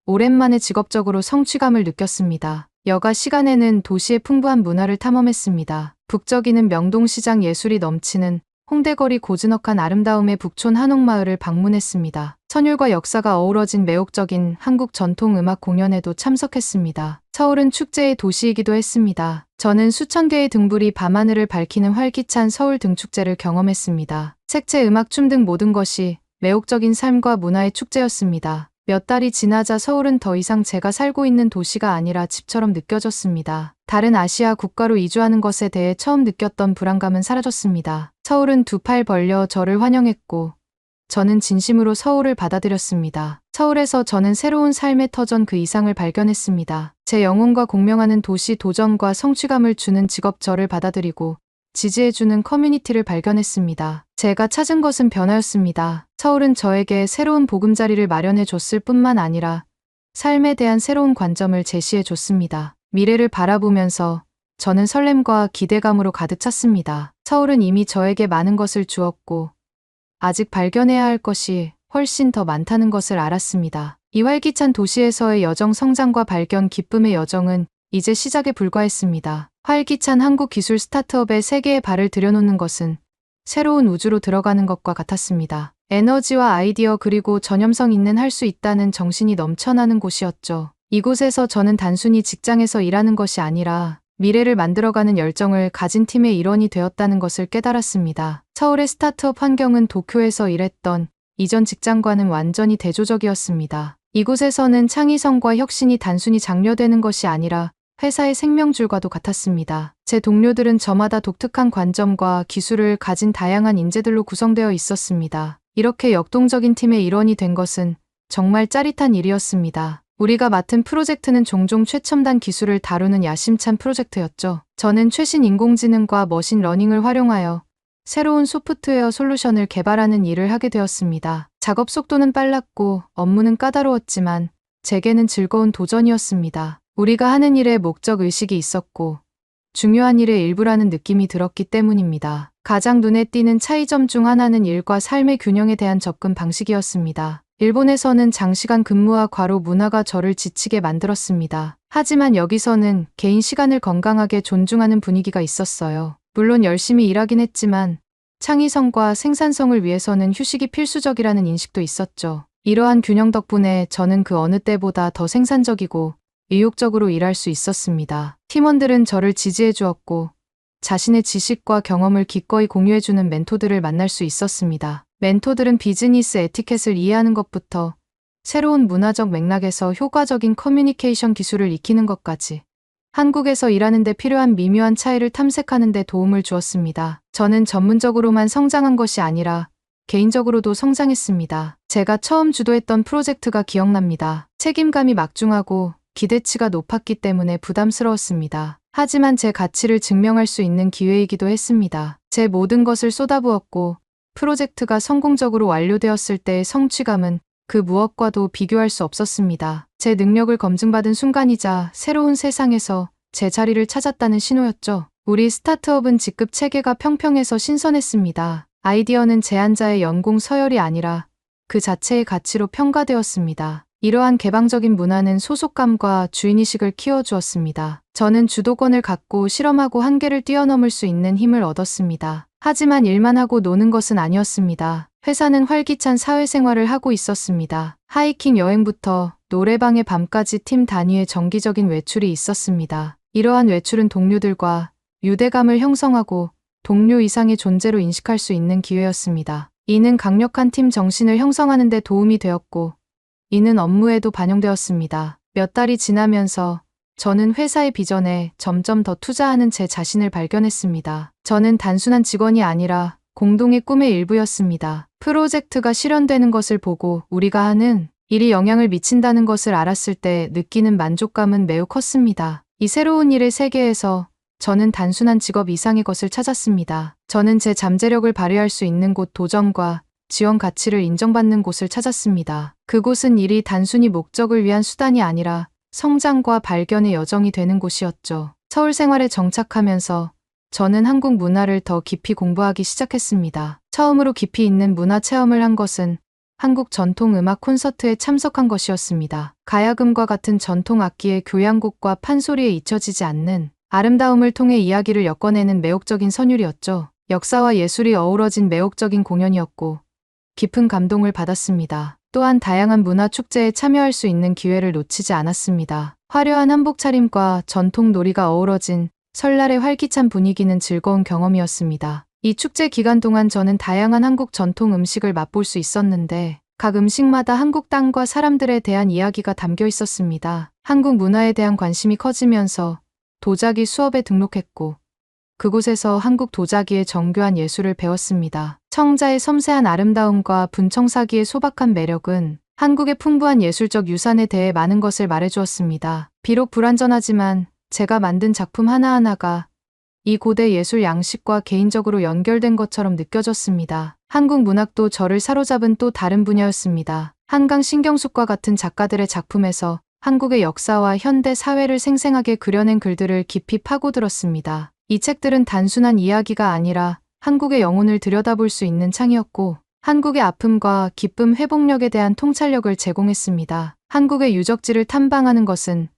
오랜만에 직업적으로 성취감을 느꼈습니다. 여가 시간에는 도시의 풍부한 문화를 탐험했습니다. 북적이는 명동시장, 예술이 넘치는 홍대거리, 고즈넉한 아름다움의 북촌 한옥마을을 방문했습니다. 선율과 역사가 어우러진 매혹적인 한국 전통 음악 공연에도 참석했습니다. 서울은 축제의 도시이기도 했습니다. 저는 수천 개의 등불이 밤하늘을 밝히는 활기찬 서울 등축제를 경험했습니다. 색채, 음악, 춤 등 모든 것이 매혹적인 삶과 문화의 축제였습니다. 몇 달이 지나자 서울은 더 이상 제가 살고 있는 도시가 아니라 집처럼 느껴졌습니다. 다른 아시아 국가로 이주하는 것에 대해 처음 느꼈던 불안감은 사라졌습니다. 서울은 두 팔 벌려 저를 환영했고 저는 진심으로 서울을 받아들였습니다. 서울에서 저는 새로운 삶의 터전 그 이상을 발견했습니다. 제 영혼과 공명하는 도시, 도전과 성취감을 주는 직업, 저를 받아들이고 지지해주는 커뮤니티를 발견했습니다. 제가 찾은 것은 변화였습니다. 서울은 저에게 새로운 보금자리를 마련해 줬을 뿐만 아니라 삶에 대한 새로운 관점을 제시해 줬습니다. 미래를 바라보면서 저는 설렘과 기대감으로 가득 찼습니다. 서울은 이미 저에게 많은 것을 주었고 아직 발견해야 할 것이 훨씬 더 많다는 것을 알았습니다. 이 활기찬 도시에서의 여정, 성장과 발견, 기쁨의 여정은 이제 시작에 불과했습니다. 활기찬 한국 기술 스타트업의 세계에 발을 들여놓는 것은 새로운 우주로 들어가는 것과 같았습니다. 에너지와 아이디어 그리고 전염성 있는 할 수 있다는 정신이 넘쳐나는 곳이었죠. 이곳에서 저는 단순히 직장에서 일하는 것이 아니라 미래를 만들어가는 열정을 가진 팀의 일원이 되었다는 것을 깨달았습니다. 서울의 스타트업 환경은 도쿄에서 일했던 이전 직장과는 완전히 대조적이었습니다. 이곳에서는 창의성과 혁신이 단순히 장려되는 것이 아니라 회사의 생명줄과도 같았습니다. 제 동료들은 저마다 독특한 관점과 기술을 가진 다양한 인재들로 구성되어 있었습니다. 이렇게 역동적인 팀의 일원이 된 것은 정말 짜릿한 일이었습니다. 우리가 맡은 프로젝트는 종종 최첨단 기술을 다루는 야심찬 프로젝트였죠. 저는 최신 인공지능과 머신러닝을 활용하여 새로운 소프트웨어 솔루션을 개발하는 일을 하게 되었습니다. 작업 속도는 빨랐고 업무는 까다로웠지만 제게는 즐거운 도전이었습니다. 우리가 하는 일에 목적 의식이 있었고 중요한 일의 일부라는 느낌이 들었기 때문입니다. 가장 눈에 띄는 차이점 중 하나는 일과 삶의 균형에 대한 접근 방식이었습니다. 일본에서는 장시간 근무와 과로 문화가 저를 지치게 만들었습니다. 하지만 여기서는 개인 시간을 건강하게 존중하는 분위기가 있었어요. 물론 열심히 일하긴 했지만 창의성과 생산성을 위해서는 휴식이 필수적이라는 인식도 있었죠. 이러한 균형 덕분에 저는 그 어느 때보다 더 생산적이고 의욕적으로 일할 수 있었습니다. 팀원들은 저를 지지해 주었고 자신의 지식과 경험을 기꺼이 공유해주는 멘토들을 만날 수 있었습니다. 멘토들은 비즈니스 에티켓을 이해하는 것부터 새로운 문화적 맥락에서 효과적인 커뮤니케이션 기술을 익히는 것까지 한국에서 일하는 데 필요한 미묘한 차이를 탐색하는 데 도움을 주었습니다. 저는 전문적으로만 성장한 것이 아니라 개인적으로도 성장했습니다. 제가 처음 주도했던 프로젝트가 기억납니다. 책임감이 막중하고 기대치가 높았기 때문에 부담스러웠습니다. 하지만 제 가치를 증명할 수 있는 기회이기도 했습니다. 제 모든 것을 쏟아부었고 프로젝트가 성공적으로 완료되었을 때의 성취감은 그 무엇과도 비교할 수 없었습니다. 제 능력을 검증받은 순간이자 새로운 세상에서 제 자리를 찾았다는 신호였죠. 우리 스타트업은 직급 체계가 평평해서 신선했습니다. 아이디어는 제안자의 연공 서열이 아니라 그 자체의 가치로 평가되었습니다. 이러한 개방적인 문화는 소속감과 주인의식을 키워주었습니다. 저는 주도권을 갖고 실험하고 한계를 뛰어넘을 수 있는 힘을 얻었습니다. 하지만 일만 하고 노는 것은 아니었습니다. 회사는 활기찬 사회생활을 하고 있었습니다. 하이킹 여행부터 노래방의 밤까지 팀 단위의 정기적인 외출이 있었습니다. 이러한 외출은 동료들과 유대감을 형성하고 동료 이상의 존재로 인식할 수 있는 기회였습니다. 이는 강력한 팀 정신을 형성하는 데 도움이 되었고 이는 업무에도 반영되었습니다. 몇 달이 지나면서 저는 회사의 비전에 점점 더 투자하는 제 자신을 발견했습니다. 저는 단순한 직원이 아니라 공동의 꿈의 일부였습니다. 프로젝트가 실현되는 것을 보고 우리가 하는 일이 영향을 미친다는 것을 알았을 때 느끼는 만족감은 매우 컸습니다. 이 새로운 일의 세계에서 저는 단순한 직업 이상의 것을 찾았습니다. 저는 제 잠재력을 발휘할 수 있는 곳, 도전과 지원 가치를 인정받는 곳을 찾았습니다. 그곳은 일이 단순히 목적을 위한 수단이 아니라 성장과 발견의 여정이 되는 곳이었죠. 서울 생활에 정착하면서 저는 한국 문화를 더 깊이 공부하기 시작했습니다. 처음으로 깊이 있는 문화 체험을 한 것은 한국 전통 음악 콘서트에 참석한 것이었습니다. 가야금과 같은 전통 악기의 교향곡과 판소리에 잊혀지지 않는 아름다움을 통해 이야기를 엮어내는 매혹적인 선율이었죠. 역사와 예술이 어우러진 매혹적인 공연이었고 깊은 감동을 받았습니다. 또한 다양한 문화 축제에 참여할 수 있는 기회를 놓치지 않았습니다. 화려한 한복 차림과 전통 놀이가 어우러진 설날의 활기찬 분위기는 즐거운 경험이었습니다. 이 축제 기간 동안 저는 다양한 한국 전통 음식을 맛볼 수 있었는데 각 음식마다 한국 땅과 사람들에 대한 이야기가 담겨 있었습니다. 한국 문화에 대한 관심이 커지면서 도자기 수업에 등록했고 그곳에서 한국 도자기의 정교한 예술을 배웠습니다. 청자의 섬세한 아름다움과 분청사기의 소박한 매력은 한국의 풍부한 예술적 유산에 대해 많은 것을 말해주었습니다. 비록 불완전하지만 제가 만든 작품 하나하나가 이 고대 예술 양식과 개인적으로 연결된 것처럼 느껴졌습니다. 한국 문학도 저를 사로잡은 또 다른 분야였습니다. 한강 신경숙과 같은 작가들의 작품에서 한국의 역사와 현대 사회를 생생하게 그려낸 글들을 깊이 파고들었습니다. 이 책들은 단순한 이야기가 아니라 한국의 영혼을 들여다볼 수 있는 창이었고 한국의 아픔과 기쁨 회복력에 대한 통찰력을 제공했습니다. 한국의 유적지를 탐방하는 것은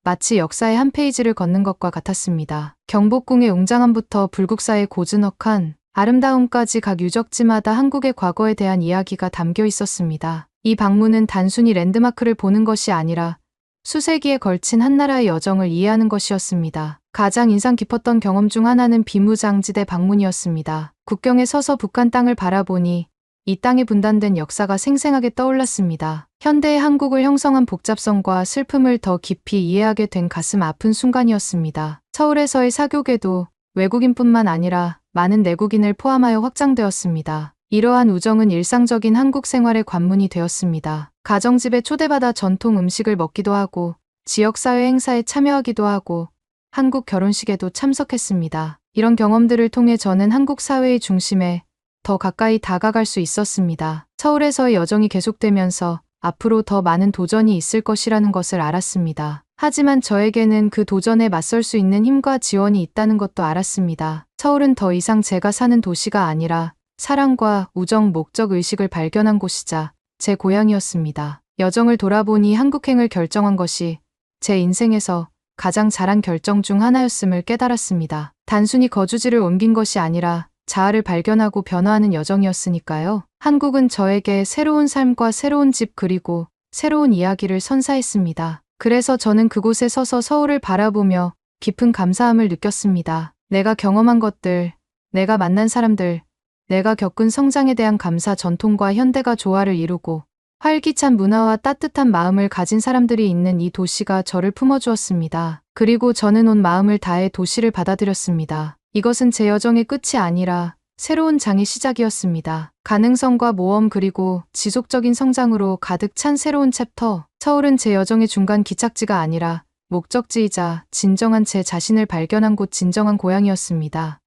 마치 역사의 한 페이지를 걷는 것과 같았습니다. 경복궁의 웅장함부터 불국사의 고즈넉한 아름다움까지 각 유적지마다 한국의 과거에 대한 이야기가 담겨 있었습니다. 이 방문은 단순히 랜드마크를 보는 것이 아니라 수세기에 걸친 한 나라의 여정을 이해하는 것이었습니다. 가장 인상 깊었던 경험 중 하나는 비무장지대 방문이었습니다. 국경에 서서 북한 땅을 바라보니 이 땅의 분단된 역사가 생생하게 떠올랐습니다. 현대의 한국을 형성한 복잡성과 슬픔을 더 깊이 이해하게 된 가슴 아픈 순간이었습니다. 서울에서의 사교계도 외국인뿐만 아니라 많은 내국인을 포함하여 확장되었습니다. 이러한 우정은 일상적인 한국 생활의 관문이 되었습니다. 가정집에 초대받아 전통 음식을 먹기도 하고 지역사회 행사에 참여하기도 하고 한국 결혼식에도 참석했습니다. 이런 경험들을 통해 저는 한국 사회의 중심에 더 가까이 다가갈 수 있었습니다. 서울에서의 여정이 계속되면서 앞으로 더 많은 도전이 있을 것이라는 것을 알았습니다. 하지만 저에게는 그 도전에 맞설 수 있는 힘과 지원이 있다는 것도 알았습니다. 서울은 더 이상 제가 사는 도시가 아니라 사랑과 우정, 목적, 의식을 발견한 곳이자 제 고향이었습니다. 여정을 돌아보니 한국행을 결정한 것이 제 인생에서 가장 잘한 결정 중 하나였음을 깨달았습니다. 단순히 거주지를 옮긴 것이 아니라 자아를 발견하고 변화하는 여정이었으니까요. 한국은 저에게 새로운 삶과 새로운 집 그리고 새로운 이야기를 선사했습니다. 그래서 저는 그곳에 서서 서울을 바라보며 깊은 감사함을 느꼈습니다. 내가 경험한 것들, 내가 만난 사람들, 내가 겪은 성장에 대한 감사, 전통과 현대가 조화를 이루고 활기찬 문화와 따뜻한 마음을 가진 사람들이 있는 이 도시가 저를 품어주었습니다. 그리고 저는 온 마음을 다해 도시를 받아들였습니다. 이것은 제 여정의 끝이 아니라 새로운 장의 시작이었습니다. 가능성과 모험 그리고 지속적인 성장으로 가득 찬 새로운 챕터. 서울은 제 여정의 중간 기착지가 아니라 목적지이자 진정한 제 자신을 발견한 곳, 진정한 고향이었습니다.